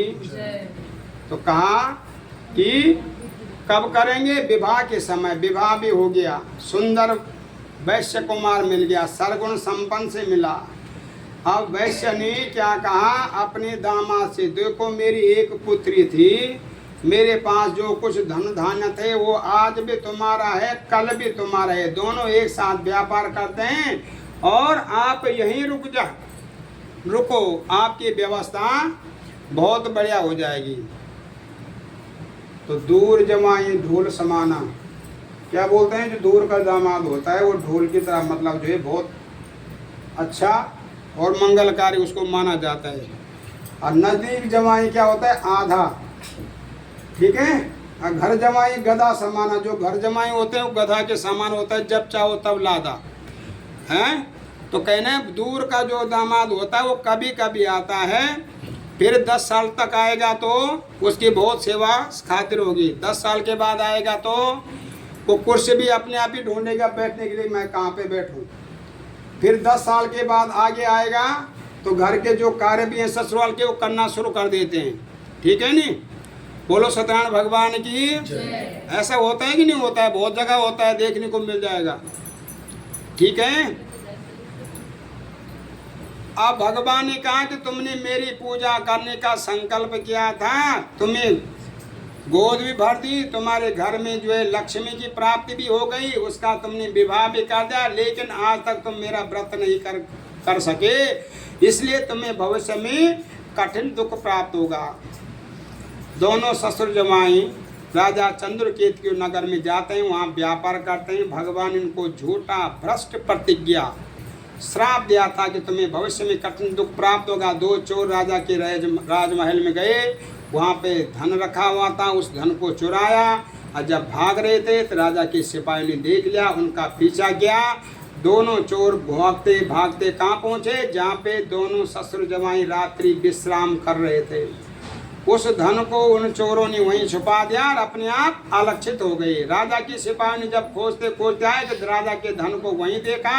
तो कहा कि कब करेंगे, विवाह के समय। विवाह भी हो गया, सुंदर वैश्य कुमार मिल गया, सरगुण संपन्न से मिला। अब वैश्य ने क्या कहा अपने दामाद से, देखो मेरी एक पुत्री थी, मेरे पास जो कुछ धन धान्य थे वो आज भी तुम्हारा है, कल भी तुम्हारा है, दोनों एक साथ व्यापार करते हैं और आप यहीं रुको, आपकी व्यवस्था बहुत बढ़िया हो जाएगी। तो दूर जमाई ढोल समाना, क्या बोलते हैं, जो दूर का दामाद होता है वो ढोल की तरह, मतलब जो है बहुत अच्छा और मंगलकारी उसको माना जाता है। और नजदीक जमाई क्या होता है, आधा, ठीक है। और घर जमाई गधा समाना, जो घर जमाई होते हैं वो गधा के समान होता है, जब चाहो तब लादा हैं। तो कहने दूर का जो दामाद होता है वो कभी कभी आता है, फिर 10 साल तक आएगा तो उसकी बहुत सेवा खातिर होगी। 10 साल के बाद आएगा तो वो कुर्सी भी अपने आप ही ढूंढेगा बैठने के लिए, मैं कहाँ पे बैठूं। फिर 10 साल के बाद आगे आएगा तो घर के जो कार्य भी हैं ससुराल के वो करना शुरू कर देते हैं, ठीक है नी। बोलो सत्यनारायण भगवान की। ऐसा होता है कि नहीं होता है, बहुत जगह होता है, देखने को मिल जाएगा, ठीक है। अब भगवान ने कहा कि तुमने मेरी पूजा करने का संकल्प किया था, तुम्हें गोद भी भर दी, तुम्हारे घर में जो है लक्ष्मी की प्राप्ति भी हो गई, उसका तुमने विवाह भी कर दिया, लेकिन आज तक तुम मेरा व्रत नहीं कर सके, इसलिए तुम्हें भविष्य में कठिन दुख प्राप्त होगा। दोनों ससुर जमाई राजा चंद्रकेतु के नगर में जाते हैं, वहाँ व्यापार करते हैं। भगवान इनको झूठा भ्रष्ट प्रतिज्ञा श्राप दिया था कि तुम्हें भविष्य में कठिन दुख प्राप्त होगा। 2 चोर राजा के राजमहल में गए, वहाँ पे धन रखा हुआ था, उस धन को चुराया और जब भाग रहे थे तो राजा के सिपाही ने देख लिया, उनका पीछा किया। दोनों चोर भागते भागते कहाँ पहुँचे, जहाँ पे दोनों ससुर जमाई रात्रि विश्राम कर रहे थे। उस धन को उन चोरों ने वहीं छुपा दिया और अपने आप अलक्षित हो गए। राजा के सिपाही ने जब खोजते खोजते आए तो राजा के धन को वहीं देखा।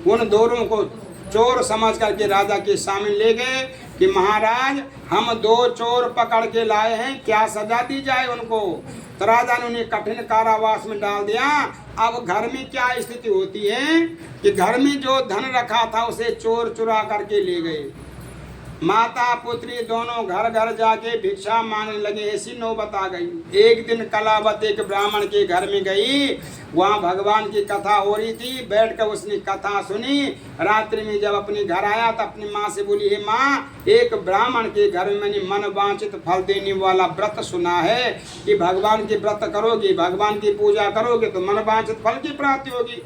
उन दोनों को चोर समझ करके राजा के सामने ले गए कि महाराज हम 2 चोर पकड़ के लाए हैं, क्या सजा दी जाए उनको। तो राजा ने उन्हें कठिन कारावास में डाल दिया। अब घर में क्या स्थिति होती है कि घर में जो धन रखा था उसे चोर चुरा करके ले गए। माता पुत्री दोनों घर घर जाके भिक्षा मांगने लगे, ऐसी नौबत आ गई। एक दिन कलावत एक ब्राह्मण के घर में गई, वहाँ भगवान की कथा हो रही थी, बैठकर उसने कथा सुनी। रात्रि में जब अपने घर आया तो अपनी माँ से बोली, हे माँ, एक ब्राह्मण के घर में मैंने मन वांछित फल देने वाला व्रत सुना है कि भगवान की व्रत करोगे, भगवान की पूजा करोगे तो मन वांछित फल की प्राप्ति होगी।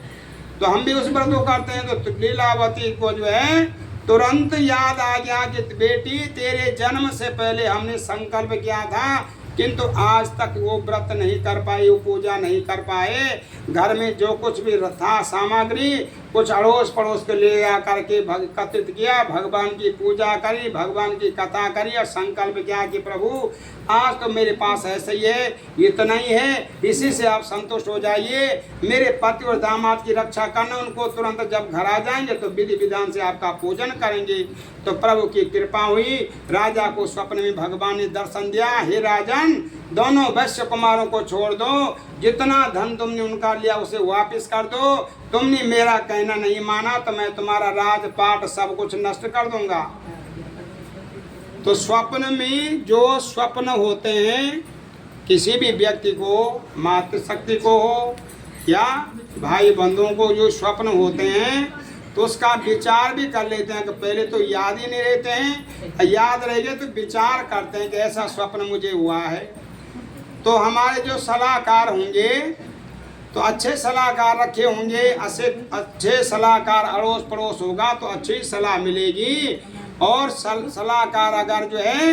तो हम भी उस व्रत को करते हैं। तो लीलावती को जो है तुरंत याद आ गया कि बेटी तेरे जन्म से पहले हमने संकल्प किया था, किंतु आज तक वो व्रत नहीं कर पाई, वो पूजा नहीं कर पाए। घर में जो कुछ भी था सामग्री कुछ अड़ोस पड़ोस के ले आ करके एकत्रित किया, भगवान की पूजा करी, भगवान की कथा करी और संकल्प किया कि प्रभु आज तो मेरे पास ऐसे ही है, इतना ही है, इसी से आप संतुष्ट हो जाइए। मेरे पति और दामाद की रक्षा करना, उनको तुरंत जब घर आ जाएंगे तो विधि विधान से आपका पूजन करेंगे। तो प्रभु की कृपा हुई, राजा को स्वप्न में भगवान ने दर्शन दिया, हे राजन दोनों वैश्य कुमारों को छोड़ दो, जितना धन तुमने उनका लिया उसे वापस कर दो। तुमने मेरा कहना नहीं माना तो मैं तुम्हारा राजपाट सब कुछ नष्ट कर दूंगा। तो स्वप्न में जो स्वप्न होते हैं किसी भी व्यक्ति को, मातृशक्ति को हो या भाई बंधुओं को, जो स्वप्न होते हैं तो उसका विचार भी कर लेते हैं कि पहले तो याद ही नहीं रहते हैं, याद रहेंगे तो विचार करते हैं कि ऐसा स्वप्न मुझे हुआ है। तो हमारे जो सलाहकार होंगे तो अच्छे सलाहकार रखे होंगे, अच्छे सलाहकार अड़ोस पड़ोस होगा तो अच्छी सलाह मिलेगी। और सलाहकार अगर जो है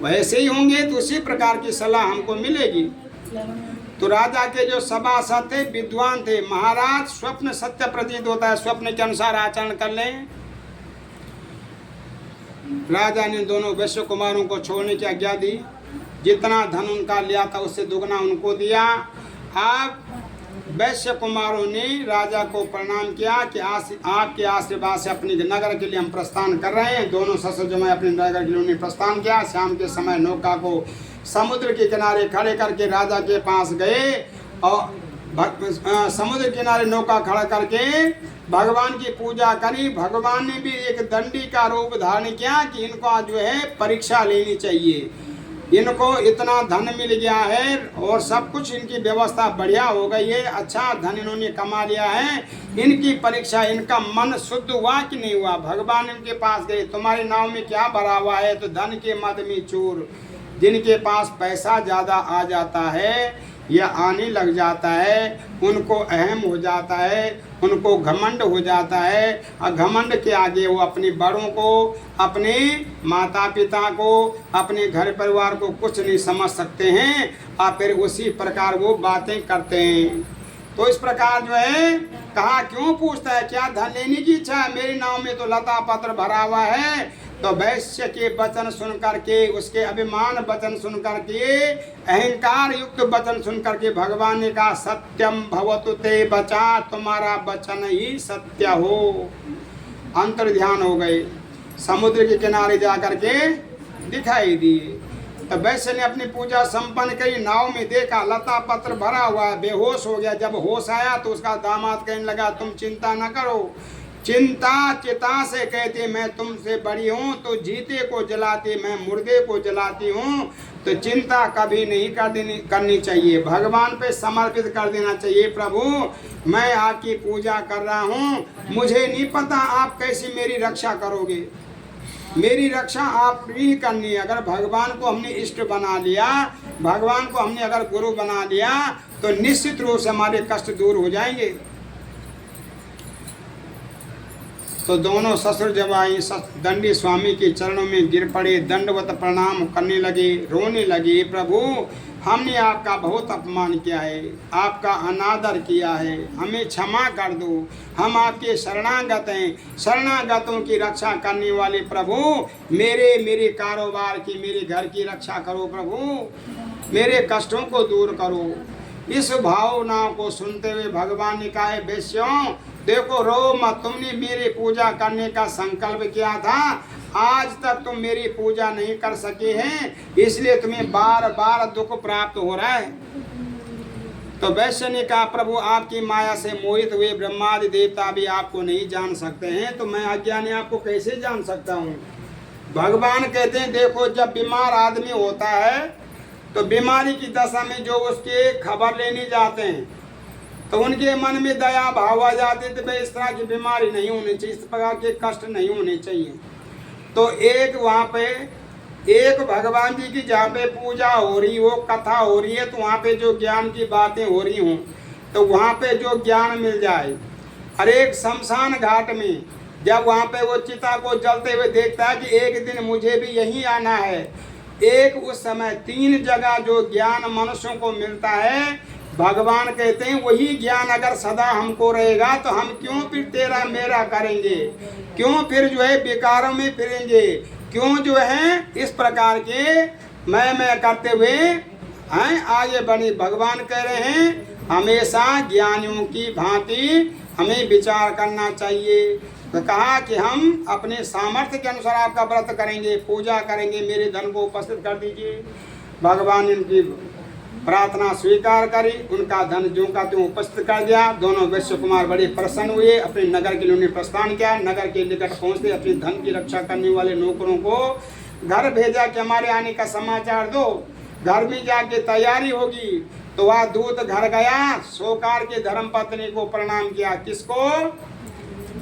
वैसे ही होंगे तो उसी प्रकार की सलाह हमको मिलेगी। तो राजा के जो सभासद थे विद्वान थे, महाराज स्वप्न सत्य प्रतीत होता है, स्वप्न के अनुसार आचरण कर लें। राजा ने दोनों वैश्य कुमारों को छोड़ने की आज्ञा दी, जितना धन उनका लिया था उससे दुगना उनको दिया। अब वैश्य कुमारों ने राजा को प्रणाम किया कि आपके आशीर्वाद से अपने नगर के लिए हम प्रस्थान कर रहे हैं। दोनों ससुर जमाई अपने नगर के लिए उन्हें प्रस्थान किया। शाम के समय नौका को समुद्र के किनारे खड़े करके राजा के पास गए और समुद्र किनारे नौका खड़ा करके भगवान की पूजा करी। भगवान ने भी एक दंडी का रूप धारण किया कि इनको जो है परीक्षा लेनी चाहिए। इनको इतना धन मिल गया है और सब कुछ इनकी व्यवस्था बढ़िया हो गई है, अच्छा धन इन्होंने कमा लिया है। इनकी परीक्षा, इनका मन शुद्ध हुआ कि नहीं हुआ? भगवान इनके पास गए, तुम्हारी नाव में क्या भरा हुआ है? तो धन के मद में चूर। जिनके पास पैसा ज़्यादा आ जाता है या आने लग जाता है, उनको अहम हो जाता है, उनको घमंड हो जाता है। और घमंड के आगे वो अपने बड़ों को, अपने माता पिता को, अपने घर परिवार को कुछ नहीं समझ सकते हैं और फिर उसी प्रकार वो बातें करते हैं। तो इस प्रकार जो है कहा, क्यों पूछता है, क्या धन लेने की इच्छा है? मेरी नाव में तो लता पत्र भरा हुआ है। तो वैश्य के वचन सुन करके, उसके अभिमान वचन सुन करके, अहंकार युक्त वचन सुन करके भगवान ने कहा, सत्यम भवतु ते बचा, तुम्हारा वचन ही सत्य हो। अंतर ध्यान हो गए, समुद्र के किनारे जा करके दिखाई दिए। तो वैश्य ने अपनी पूजा संपन्न करी, नाव में देखा लता पत्र भरा हुआ है, बेहोश हो गया। जब होश आया तो उसका दामाद कहने लगा, तुम चिंता न करो। चिंता चिता से कहते, मैं तुमसे बड़ी हूँ, तो जीते को जलाती, मैं मुर्दे को जलाती हूँ। तो चिंता कभी नहीं करनी चाहिए, भगवान पे समर्पित कर देना चाहिए। प्रभु मैं आपकी पूजा कर रहा हूँ, मुझे नहीं पता आप कैसे मेरी रक्षा करोगे, मेरी रक्षा आप ही करनी है। अगर भगवान को हमने इष्ट बना लिया, भगवान को हमने अगर गुरु बना लिया, तो निश्चित रूप से हमारे कष्ट दूर हो जाएंगे। तो दोनों ससुर जब आई, दंडी स्वामी के चरणों में गिर पड़े, दंडवत प्रणाम करने लगे, रोने लगे, प्रभु हमने आपका बहुत अपमान किया है, आपका अनादर किया है, हमें क्षमा कर दो, हम आपके शरणागत हैं, शरणागतों की रक्षा करने वाले प्रभु, मेरे कारोबार की, मेरे घर की रक्षा करो प्रभु, मेरे कष्टों को दूर करो। इस भावना को सुनते हुए भगवान ने कहा, वैश्यों देखो रो मत, तुमने मेरी पूजा करने का संकल्प किया था, आज तक तुम मेरी पूजा नहीं कर सके हैं, इसलिए तुम्हें बार बार दुख प्राप्त हो रहा है। तो वैश्य ने कहा, प्रभु आपकी माया से मोहित हुए ब्रह्मादि देवता भी आपको नहीं जान सकते हैं, तो मैं अज्ञानी आपको कैसे जान सकता हूँ? भगवान कहते हैं, देखो जब बीमार आदमी होता है तो बीमारी की दशा में जो उसके खबर लेने जाते हैं तो उनके मन में दया भाव आ जाते थे, भाई इस तरह की बीमारी नहीं होनी चाहिए, इस प्रकार के कष्ट नहीं होने चाहिए। तो एक वहाँ पे एक भगवान जी की जहाँ पे पूजा हो रही हो, कथा हो रही है, तो वहाँ पे जो ज्ञान की बातें हो रही हों तो वहाँ पे जो ज्ञान मिल जाए। हर एक शमशान घाट में जब वहाँ पे वो चिता को जलते हुए देखता है कि एक दिन मुझे भी यहीं आना है, एक उस समय 3 जगह जो ज्ञान मनुष्यों को मिलता है, भगवान कहते हैं वही ज्ञान अगर सदा हमको रहेगा तो हम क्यों फिर तेरा मेरा करेंगे, क्यों फिर जो है बेकारों में फिरेंगे, क्यों जो है इस प्रकार के मैं करते हुए हैं आगे बढ़े। भगवान कह रहे हैं हमेशा ज्ञानियों की भांति हमें विचार करना चाहिए। तो कहा कि हम अपने सामर्थ्य के अनुसार आपका व्रत करेंगे, पूजा करेंगे, मेरे धन को उपस्थित कर दीजिए। भगवान इनकी प्रार्थना स्वीकार करी, उनका धन ज्यों का त्यों उपस्थित कर दिया। दोनों वैश्य कुमार बड़े प्रसन्न हुए, अपने नगर के लिए उन्हें प्रस्थान किया। नगर के निकट पहुंचते अपने धन की रक्षा करने वाले नौकरों को घर भेजा कि हमारे आने का समाचार दो। घर में जाके तैयारी होगी तो वह दूत घर गया, सोकार के धर्मपत्नी को प्रणाम किया।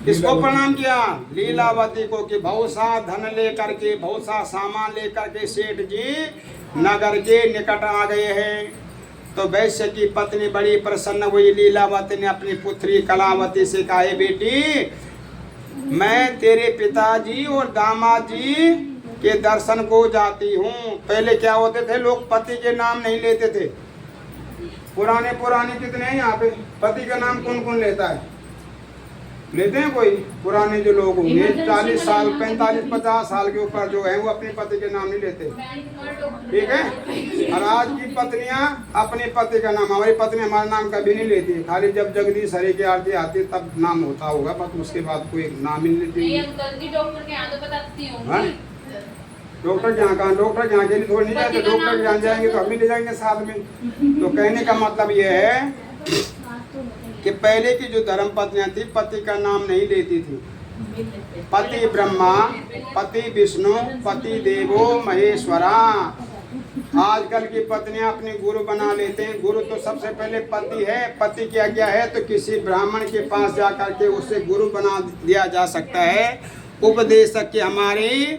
किसको प्रणाम किया? लीलावती को, कि बहुत सा धन लेकर के, बहुत सा सामान लेकर के सेठ जी नगर के निकट आ गए हैं। तो वैश्य की पत्नी बड़ी प्रसन्न हुई। लीलावती ने अपनी पुत्री कलावती से कहा, बेटी मैं तेरे पिताजी और दामाद जी के दर्शन को जाती हूँ। पहले क्या होते थे, लोग पति के नाम नहीं लेते थे। पुराने कितने हैं यहाँ पे, पति का नाम कौन कौन लेता है? लेते हैं कोई? पुराने जो लोग होंगे 40 साल 45-50 साल के ऊपर जो है वो अपने पति के नाम नहीं लेते, ठीक है। और आज की पत्नियां अपने पति का नाम, हमारी पत्नी हमारा नाम कभी नहीं लेती, खाली जब जगदीश हरि की आरती आती तब नाम होता होगा, बस उसके बाद कोई नाम ही नहीं लेती। डॉक्टर के यहाँ डॉक्टर के यहाँ के लिए थोड़ी नहीं जाते, डॉक्टर के यहाँ जाएंगे तो हम भी ले जाएंगे साथ में। तो कहने का मतलब ये है कि पहले की जो धर्म पत्नियां थी पति का नाम नहीं लेती थी। पति ब्रह्मा, पति विष्णु, पति देवो महेश्वरा, आजकल की पत्नियां अपने गुरु बना लेते हैं। गुरु तो सबसे पहले पति है, पति की आज्ञा है तो किसी ब्राह्मण के पास जा करके उसे गुरु बना दिया जा सकता है। उपदेशक की हमारी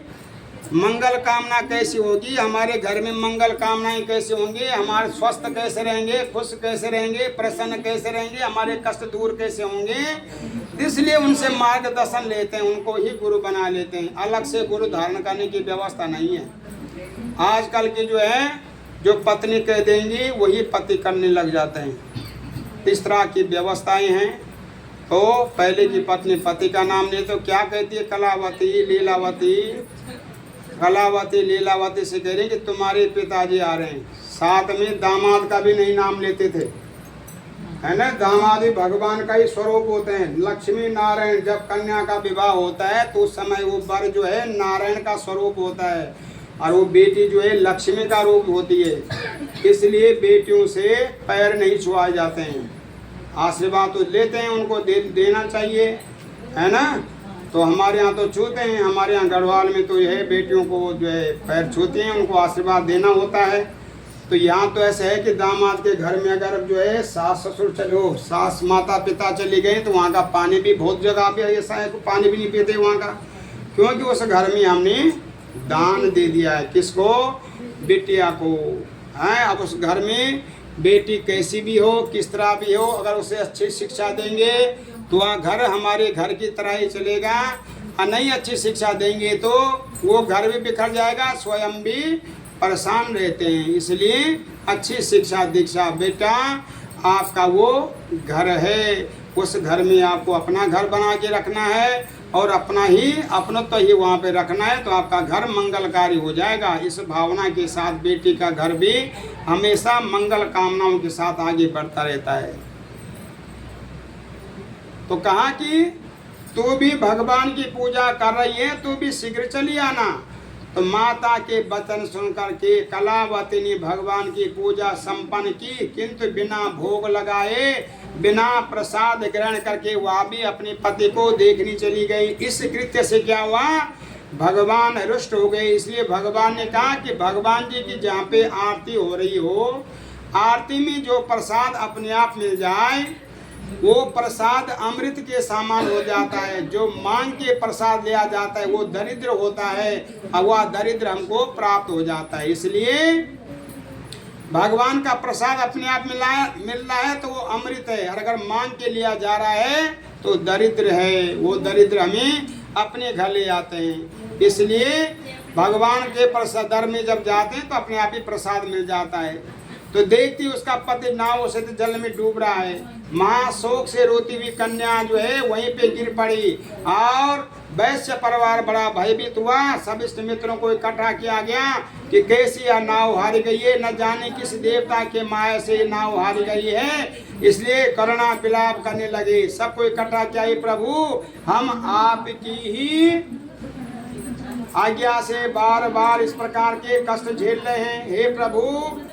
मंगल कामना कैसी होगी, हमारे घर में मंगल कामनाएं कैसे होंगी, हमारे स्वस्थ कैसे रहेंगे, खुश कैसे रहेंगे, प्रसन्न कैसे रहेंगे, हमारे कष्ट दूर कैसे होंगे। इसलिए उनसे मार्गदर्शन लेते हैं, उनको ही गुरु बना लेते हैं। अलग से गुरु धारण करने की व्यवस्था नहीं है। आजकल की जो है, जो पत्नी कह देंगी वही पति करने लग जाते हैं। इस तरह की व्यवस्थाएं हैं। तो पहले की पत्नी पति का नाम ले तो क्या कहती है, कलावती लीलावती। कलावती लीलावती से कह रही कि तुम्हारे पिताजी आ रहे हैं। साथ में दामाद का भी नहीं नाम लेते थे, है ना। दामाद ही भगवान का ही स्वरूप होते हैं। लक्ष्मी नारायण, जब कन्या का विवाह होता है तो उस समय वो वर जो है नारायण का स्वरूप होता है और वो बेटी जो है लक्ष्मी का रूप होती है। इसलिए बेटियों से पैर नहीं छुआए जाते हैं। आशीर्वाद तो लेते हैं, उनको देना चाहिए, है ना। तो हमारे यहाँ तो छूते हैं, हमारे यहाँ गढ़वाल में तो यह है बेटियों को जो है पैर छूते हैं, उनको आशीर्वाद देना होता है। तो यहाँ तो ऐसा है कि दामाद के घर में अगर जो है सास ससुर चलो, सास माता पिता चली गई तो वहाँ का पानी भी बहुत जगह पे ऐसा है कि पानी भी नहीं पीते वहाँ का, क्योंकि उस घर में हमने दान दे दिया है। किसको, बिटिया को, है। अब उस घर में बेटी कैसी भी हो, किस तरह भी हो, अगर उसे अच्छी शिक्षा देंगे तो वहाँ घर हमारे घर की तरह ही चलेगा। और नहीं अच्छी शिक्षा देंगे तो वो घर भी बिखर जाएगा, स्वयं भी परेशान रहते हैं। इसलिए अच्छी शिक्षा दीक्षा, बेटा आपका वो घर है, उस घर में आपको अपना घर बना के रखना है और अपना तो ही वहाँ पे रखना है, तो आपका घर मंगलकारी हो जाएगा। इस भावना के साथ बेटी का घर भी हमेशा मंगल कामनाओं के साथ आगे बढ़ता रहता है। तो कहा कि तू भी भगवान की पूजा कर रही है, तू भी शीघ्र चली आना। तो माता के वचन सुनकर के कलावती ने भगवान की पूजा संपन्न की, किंतु बिना भोग लगाए, बिना प्रसाद ग्रहण करके वह भी अपने पति को देखने चली गई। इस कृत्य से क्या हुआ, भगवान रुष्ट हो गए। इसलिए भगवान ने कहा कि भगवान जी की जहाँ पे आरती हो रही हो, आरती में जो प्रसाद अपने आप मिल जाए वो प्रसाद अमृत के समान हो जाता है। जो मांग के प्रसाद लिया जाता है वो दरिद्र होता है और वह दरिद्र हमको प्राप्त हो जाता है। इसलिए भगवान का प्रसाद अपने आप मिल रहा है तो वो अमृत है, और अगर मांग के लिया जा रहा है तो दरिद्र है। वो दरिद्र हमें अपने घर ले आते हैं। इसलिए भगवान के प्रसाद दर में जब जाते हैं तो अपने आप ही प्रसाद मिल जाता है। तो देखती उसका पति नाव से तो जल में डूब रहा है। महाशोक से रोती हुई कन्या जो है वहीं पे गिर पड़ी और वैश्य परिवार बड़ा भयभीत हुआ। सब इष्ट मित्रों को इकट्ठा किया गया कि कैसी यह नाव हारी गई है, न जाने किस देवता के माया से नाव हारी गई है। इसलिए करुणा विलाप करने लगे। सबको इकट्ठा किया, प्रभु हम आपकी ही आज्ञा से बार बार इस प्रकार के कष्ट झेल रहे हैं। हे प्रभु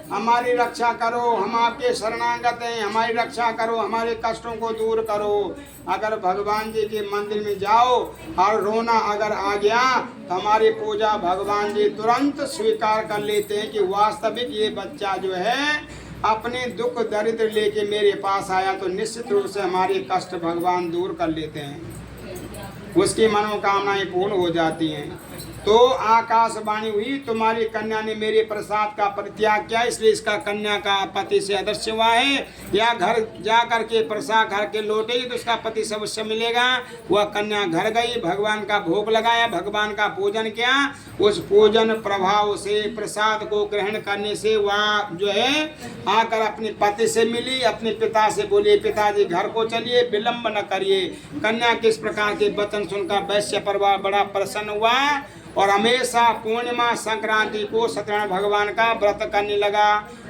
हमारी रक्षा करो, हम आपके शरणागत हैं, हमारी रक्षा करो, हमारे कष्टों को दूर करो। अगर भगवान जी के मंदिर में जाओ और रोना अगर आ गया तो हमारी पूजा भगवान जी तुरंत स्वीकार कर लेते हैं कि वास्तविक ये बच्चा जो है अपने दुख दरिद्र लेके मेरे पास आया, तो निश्चित रूप से हमारे कष्ट भगवान दूर कर लेते हैं, उसकी मनोकामनाएं पूर्ण हो जाती हैं। तो आकाशवाणी हुई, तुम्हारी कन्या ने मेरे प्रसाद का परित्याग किया, इसलिए इसका कन्या का पति से अदृश्य हुआ है। या घर जा करके प्रसाद घर के लौटेगी तो उसका पति से अवश्य मिलेगा। वह कन्या घर गई, भगवान का भोग लगाया, भगवान का पूजन किया। उस पूजन प्रभाव से, प्रसाद को ग्रहण करने से वह जो है आकर अपने पति से मिली, अपने पिता से बोली पिताजी घर को चलिए, विलम्ब न करिए। कन्या किस प्रकार के वचन सुनकर वैश्य परिवार बड़ा प्रसन्न हुआ और हमेशा पूर्णिमा संक्रांति को सत्यनारायण भगवान का व्रत करने लगा।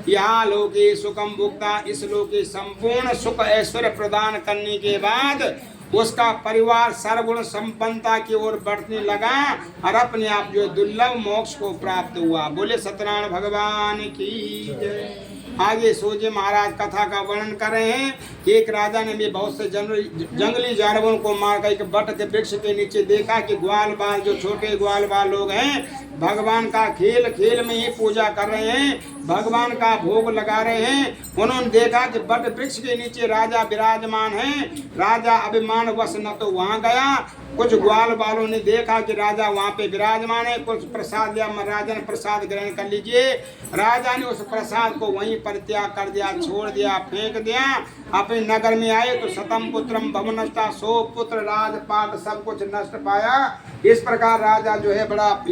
यहाँ लोके सुखम भुक्ता, इस लोके संपूर्ण सुख ऐश्वर्य प्रदान करने के बाद उसका परिवार सर्वगुण संपन्नता की ओर बढ़ने लगा और अपने आप जो दुर्लभ मोक्ष को प्राप्त हुआ। बोले सत्यनारायण भगवान की जय। आगे सूर्य महाराज कथा का वर्णन कर रहे हैं। एक राजा ने भी बहुत से जंगली जानवरों को मारकर एक बट के वृक्ष के नीचे देखा कि ग्वाल बाल, जो छोटे ग्वाल बाल लोग हैं भगवान का खेल खेल में ही पूजा कर रहे हैं, भगवान का भोग लगा रहे हैं। उन्होंने देखा कि बट वृक्ष के नीचे राजा विराजमान है। राजा अभिमान वश न तो वहां गया, कुछ ग्वाल बालों ने देखा कि राजा वहां पे विराजमान है, कुछ प्रसाद दिया, राजा ने प्रसाद ग्रहण कर लीजिए। राजा ने उस प्रसाद को वहीं परित्याग कर दिया, छोड़ दिया, फेंक दिया। अपने नगर में आए तो शतम पुत्रम भवन नष्टा, 100 पुत्र राजपाट सब कुछ नष्ट पाया। इस प्रकार राजा जो है बड़ा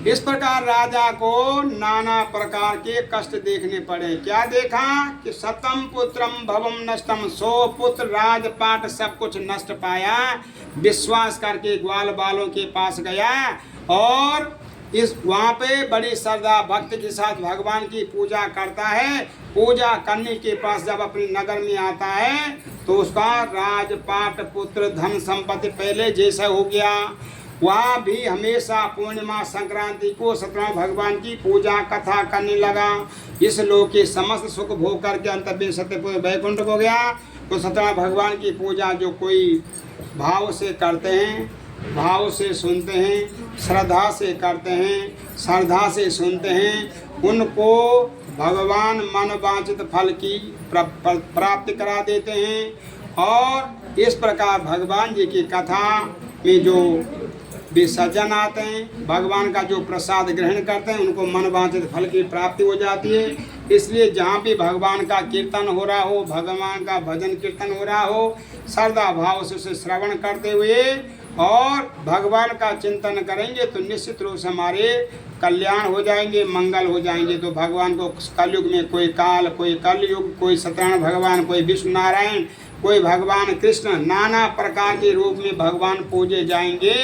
इस प्रकार राजा को नाना प्रकार के कष्ट देखने पड़े। क्या देखा कि शतम पुत्रम भवम नष्टम, 100 पुत्र राजपाट सब कुछ नष्ट पाया। विश्वास करके ग्वाल बालों के पास गया और इस वहाँ पे बड़ी श्रद्धा भक्ति के साथ भगवान की पूजा करता है। पूजा करने के पास जब अपने नगर में आता है तो उसका राजपाट पुत्र धन संपत्ति पहले जैसा हो गया। वहाँ भी हमेशा पूर्णिमा संक्रांति को सत्यनारायण भगवान की पूजा कथा करने लगा। इस लोक के समस्त सुख भोग करके अंतर्विन सत्यपुर वैकुंठ हो गया। तो सत्यनारायण भगवान की पूजा जो कोई भाव से करते हैं, भाव से सुनते हैं, श्रद्धा से करते हैं, श्रद्धा से सुनते हैं, उनको भगवान मन वांछित फल की प्राप्ति करा देते हैं। और इस प्रकार भगवान जी की कथा में जो विसर्जन आते हैं, भगवान का जो प्रसाद ग्रहण करते हैं, उनको मन वांछित फल की प्राप्ति हो जाती है। इसलिए जहाँ भी भगवान का कीर्तन हो रहा हो, भगवान का भजन कीर्तन हो रहा हो, श्रद्धा भाव से उसे श्रवण करते हुए और भगवान का चिंतन करेंगे तो निश्चित रूप से हमारे कल्याण हो जाएंगे, मंगल हो जाएंगे। तो भगवान को कलयुग में कोई काल, कोई कलयुग, कोई सत्यनारायण भगवान, कोई विष्णु नारायण, कोई भगवान कृष्ण, नाना प्रकार के रूप में भगवान पूजे जाएंगे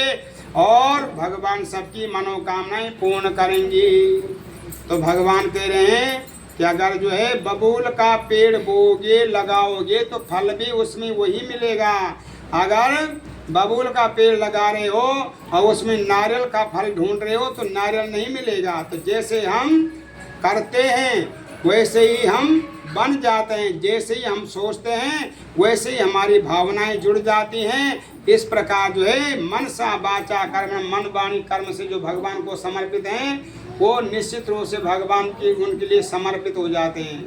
और भगवान सबकी मनोकामनाएं पूर्ण करेंगे। तो भगवान कह रहे हैं कि अगर जो है बबूल का पेड़ बोगे लगाओगे तो फल भी उसमें वही मिलेगा। अगर बबूल का पेड़ लगा रहे हो और उसमें नारियल का फल ढूंढ रहे हो तो नारियल नहीं मिलेगा। तो जैसे हम करते हैं वैसे ही हम बन जाते हैं, जैसे ही हम सोचते हैं वैसे ही हमारी भावनाएं जुड़ जाती हैं। इस प्रकार जो है मनसा वाचा कर्म, मन वाणी कर्म से जो भगवान को समर्पित हैं वो निश्चित रूप से भगवान की उनके लिए समर्पित हो जाते हैं।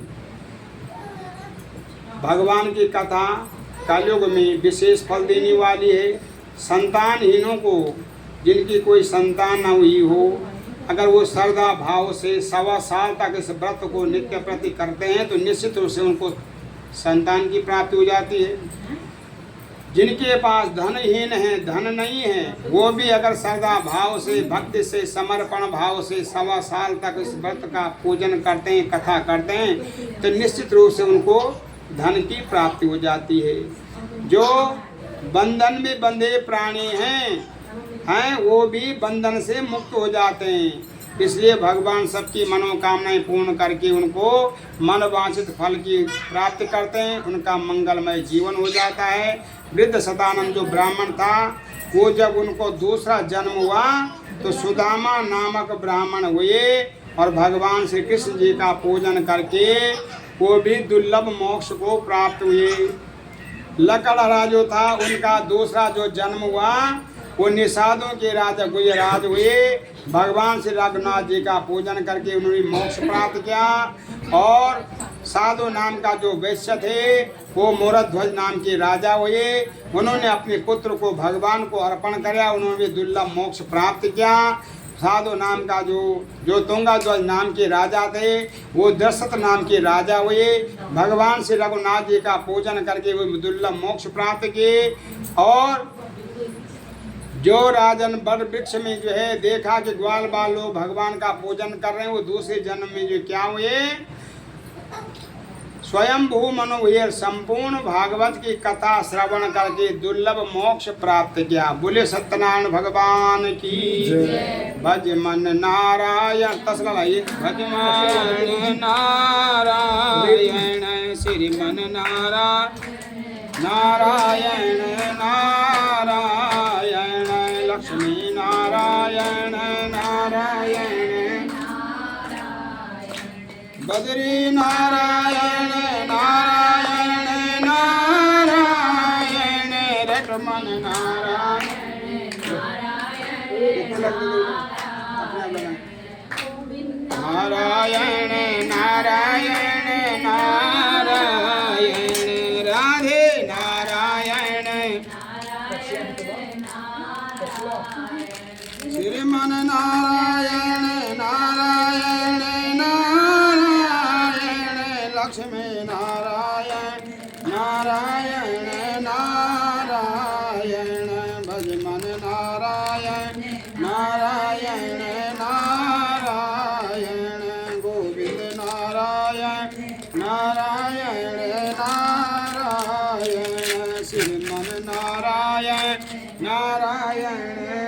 भगवान की कथा कलयुग में विशेष फल देने वाली है। संतानहीनों को, जिनकी कोई संतान न हुई हो, अगर वो श्रद्धा भाव से 1.25 साल तक इस व्रत को नित्य प्रति करते हैं तो निश्चित रूप से उनको संतान की प्राप्ति हो जाती है। जिनके पास धनहीन है, धन नहीं है, वो भी अगर श्रद्धा भाव से, भक्ति से, समर्पण भाव से 1.25 साल तक इस व्रत का पूजन करते हैं, कथा करते हैं तो निश्चित रूप से उनको धन की प्राप्ति हो जाती है। जो बंधन में बंधे प्राणी हैं वो भी बंधन से मुक्त हो जाते हैं। इसलिए भगवान सबकी मनोकामनाएं पूर्ण करके उनको मन वांछित फल की प्राप्ति करते हैं, उनका मंगलमय जीवन हो जाता है। वृद्ध शतानंद जो ब्राह्मण था वो जब उनको दूसरा जन्म हुआ तो सुदामा नामक ब्राह्मण हुए और भगवान श्री कृष्ण जी का पूजन करके वो भी दुर्लभ मोक्ष को प्राप्त हुए। लकड़हरा जो था उनका दूसरा जो जन्म हुआ वो निषादों के राजा गुजराज हुए। भगवान श्री रघुनाथ जी का पूजन करके उन्होंने मोक्ष प्राप्त किया। और साधु नाम का जो वैश्य थे वो मोरध्वज नाम के राजा हुए। उन्होंने अपने पुत्र को भगवान को अर्पण किया, उन्होंने दुर्लभ मोक्ष प्राप्त किया। साधु नाम का जो तुंगाध्वज नाम के राजा थे वो दशरथ नाम के राजा हुए। भगवान श्री रघुनाथ जी का पूजन करके वो दुर्लभ मोक्ष प्राप्त किए। और जो राजन बड़ वृक्ष में जो है देखा कि ग्वाल बाल लोग भगवान का पूजन कर रहे हैं, वो दूसरे जन्म में जो क्या हुए, स्वयं भू मनु हुए, संपूर्ण भागवत की कथा श्रवण करके दुर्लभ मोक्ष प्राप्त किया। बोले सत्यनारायण भगवान की भज मन नारायण तसला भज मन नारायण श्री मन नारायण नारायण लक्ष्मी नारायण नारायण बद्री नारायण नारायण नारायण रटमन नारायण श्रीमन नारायण नारायण नारायण लक्ष्मी नारायण नारायण नारायण भजमन नारायण नारायण नारायण गोविंद नारायण नारायण नारायण श्रीमन नारायण नारायण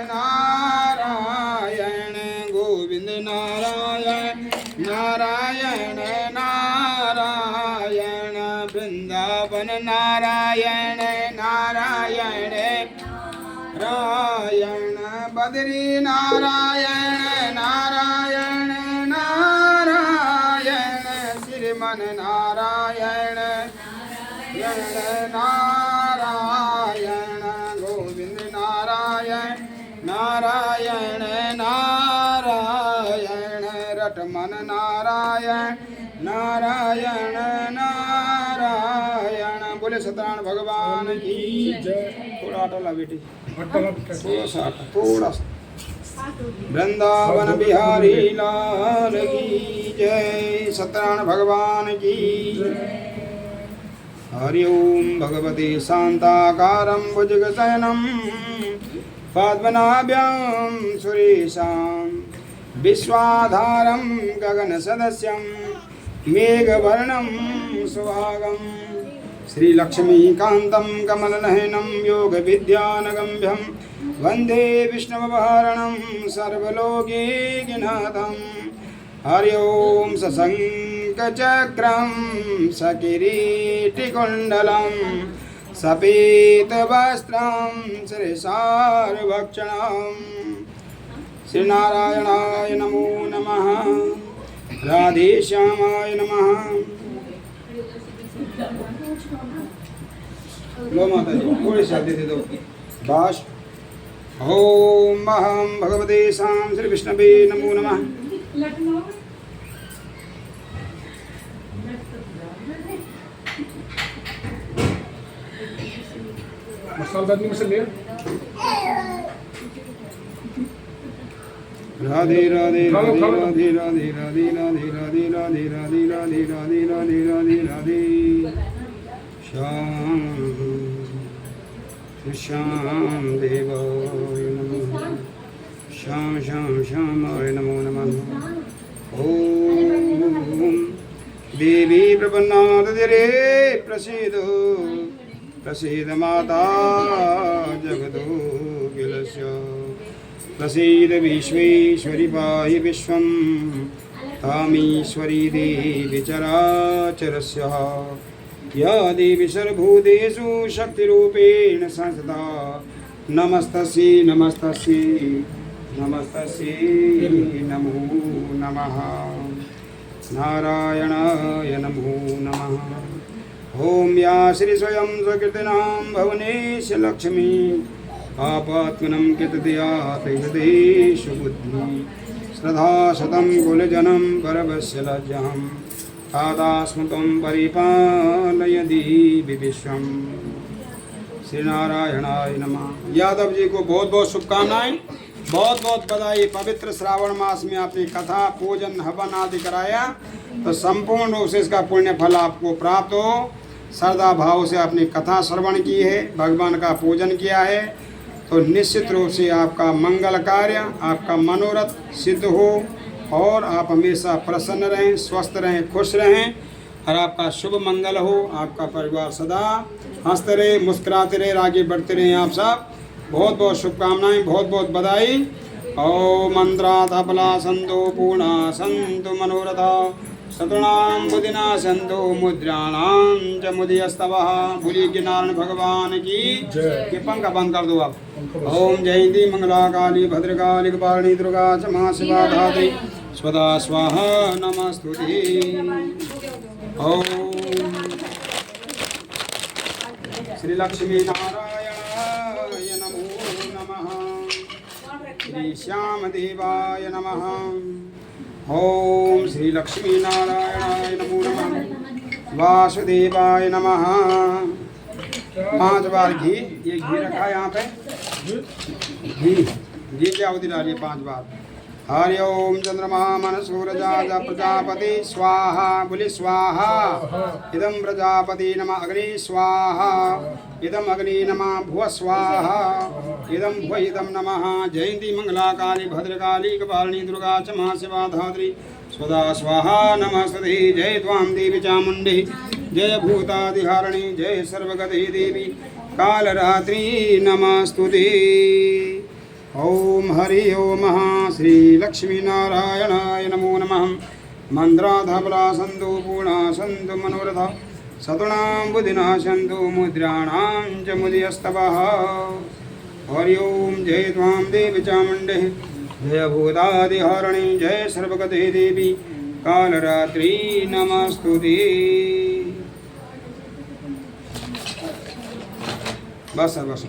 नारायण गोविंद नारायण नारायण नारायण वृंदावन नारायण नारायण नारायण बद्री नारायण नारायण नारायण श्रीमन नारायण नारायण गोविंद नारायण नारायण नारायण रटमन नारायण नारायण नारायण बोले सत्यनारायण भगवान की थोड़ा टोला बेटी थोड़ा सा वृंदावन बिहारी लाल की जय सत्यनारायण भगवान की हरि ओम भगवते शांताकारं भुजगशयनं पद्मनाभं सुरेशं विश्वाधारं गगनसदस्यं मेघवर्णं सुहागं श्रीलक्ष्मीकान्तं कमलनयनं योगविद्यानगम्यं वन्दे विष्णुभरणं सर्वलोकैकनाथं हरि ओम सशङ्खचक्रं सकिरीटिकुण्डलं सपीतवस्त्रं श्रीशार्वक्षणं श्रीनारायणाय नमो नमः राधेश्यामाय नमः। लो माता जी थोड़ी शादी दे दो बाश। ओम अहं भगवते शां श्री विष्णवे नमो नमः। मसालदार में से ले राधे राधे राधे राधे राधे राधे राधे राधे राधे राधे राधे राधे राधे राधे राधे श्याम श्याम देवाय नमः श्याम श्याम श्यामाय नमो नमः। ओम देवी प्रपन्नादरे प्रसीदो प्रसीद माता जगदोऽखिलस्य प्रसीद विश्वेश्वरि पाहि विश्वं तामीश्वरी देवी चराचरस्य या देवी सर्वभूतेषु शक्तिरूपेण संस्थिता नमस्तस्यै नमस्तस्यै नमस्तस्यै नमो नमः नारायणाय नमो नमः। ओम या श्री स्वयं स्वकीर्तनां भुवनेश लक्ष्मी आपात्मनं कृतदयात हृदेषु बुद्धि श्रद्धा शतं कुलजनं परवस्य लज्जहं तादास्मतं परिपालय देवि विश्वं। श्री नारायणाय नमः। यादव जी को बहुत बहुत शुभकामनाएं, बहुत बहुत बधाई। पवित्र श्रावण मास में आपने कथा पूजन हवन आदि कराया तो संपूर्ण रूप से इसका पुण्य फल आपको प्राप्त हो। श्रद्धा भाव से आपने कथा श्रवण की है, भगवान का पूजन किया है तो निश्चित रूप से आपका मंगल कार्य, आपका मनोरथ सिद्ध हो और आप हमेशा प्रसन्न रहें, स्वस्थ रहें, खुश रहें और आपका शुभ मंगल हो। आपका परिवार सदा हंसते रहे, मुस्कुराते रहे, आगे बढ़ते रहें। आप सब बहुत बहुत शुभकामनाएं, बहुत बहुत बधाई। ओम मंत्रात् फला संतो पूर्णा संतु मनोरथा शतृणां बुद्धिना संतो मुद्राणां च मुदयस्तवः। बोलिए कि नारायण भगवान की ये पंखा बंद कर दो आप। ओम जयंती मंगला काली भद्रकाली कपालिनी दुर्गा च महाशिवा धात्री स्वदा स्वाहा नमस्तुते। ओम श्री लक्ष्मी नारायणाय नमो नमः। श्री श्याम देवाय नमः। ओम श्री लक्ष्मी नारायणाय नमो नमः। वासुदेवाय नमः। 5 बार घी, ये घी रखा है यहाँ पे। जी क्या होती डालिए 5 बार। हरि ओम चंद्रमा मन सूरजा प्रजापति स्वाहा, बोले स्वाहा। इदम प्रजापति नमः अग्नि स्वाहा, इदम अग्नि नमः भुव स्वाहा, इदम भुव इदम नमः। जयंती मंगला काली भद्रकाली कपालिनी दुर्गा क्षमा शिवा धात्री स्वदा स्वाहा नमस्ते। जय त्वां देवी चामुण्डी, जय भूतादिहारिणी, जय सर्वगते देवी कालरात्रि नमस्तुते। ओम हरि ओम श्री लक्ष्मी नारायणाय नमो नमः। मंत्राधबला सन्तु पूर्णा सन्तु मनोरथा, सतुनां बुद्धिना सन्तु मुद्राणां च मुदयस्तवः। हरि ओम जय त्वां देवी चामुण्डे, जय भूतादिहारिणी, जय सर्वगते देवी कालरात्रि नमस्तुते। बस बस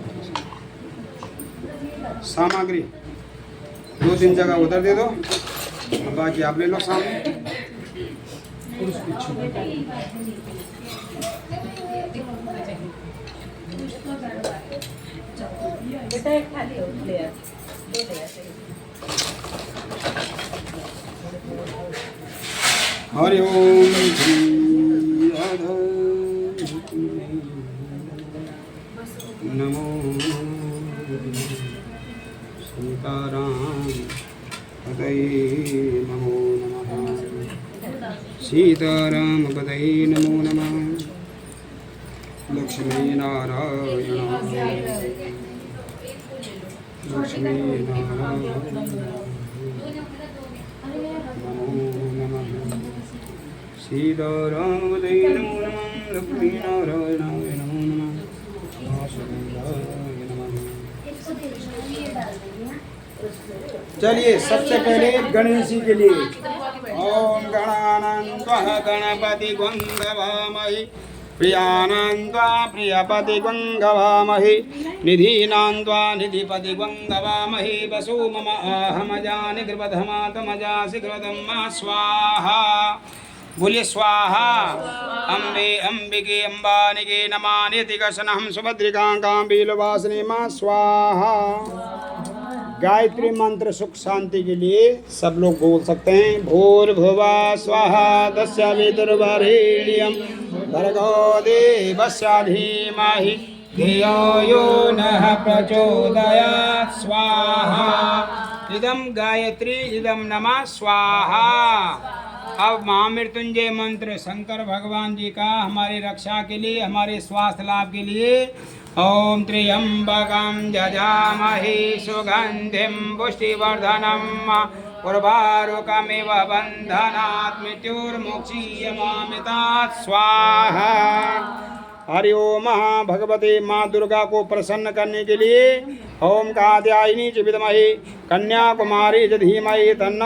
सामग्री 2-3 जगह उधर दे दो, बाकी आप ले लो सामने। और उस पीछे हरि ओम श्री राधा नमो सीताराम पतये नमो नमः। सीताराम पतये नमो नमः। लक्ष्मी नारायण लक्ष्मी नारायण नमो नमः। सीताराम पतये नमो नमः। लक्ष्मी नारायणाय नमो नमः। वासुदेवाय नमः। चलिए सबसे पहले गणेश जी के लिए ओम गणानंत्वः गणपति गंगवामहि, प्रियानंत्वा प्रियपति गंगवामहि, निधीनान्त्वा निधिपति गंगवामहि। वसु मम आहमजानि कृपधमातमजासि कृतम् स्वाहा, बोलिए स्वाहा। अम्बे अंबिके अम्बानिके नमानिति कशनहं सुभद्रिकां बीलवासिनी मां स्वाहा। गायत्री मंत्र सुख शांति के लिए सब लोग बोल सकते हैं। भूर्भुवा स्वाहा तस्सवितुर्वरेण्यं भर्गो देवस्य धीमहि धियो यो नः प्रचोदयात् स्वाहा। इदम गायत्री इदम नमः स्वाहा। अब महामृत्युंजय मंत्र शंकर भगवान जी का हमारी रक्षा के लिए, हमारे स्वास्थ्य लाभ के लिए। ओम त्र्यंबकं यजामहे सुगंधिं पुष्टिवर्धनम् उर्वारुकमिव बन्धनात् मृत्युर्मुक्षीयमामृतात् स्वाहा। हरि ओम भगवते माँ दुर्गा को प्रसन्न करने के लिए ओम कात्यायनी च विद्महे कन्याकुमारी च धीमहि तन्नो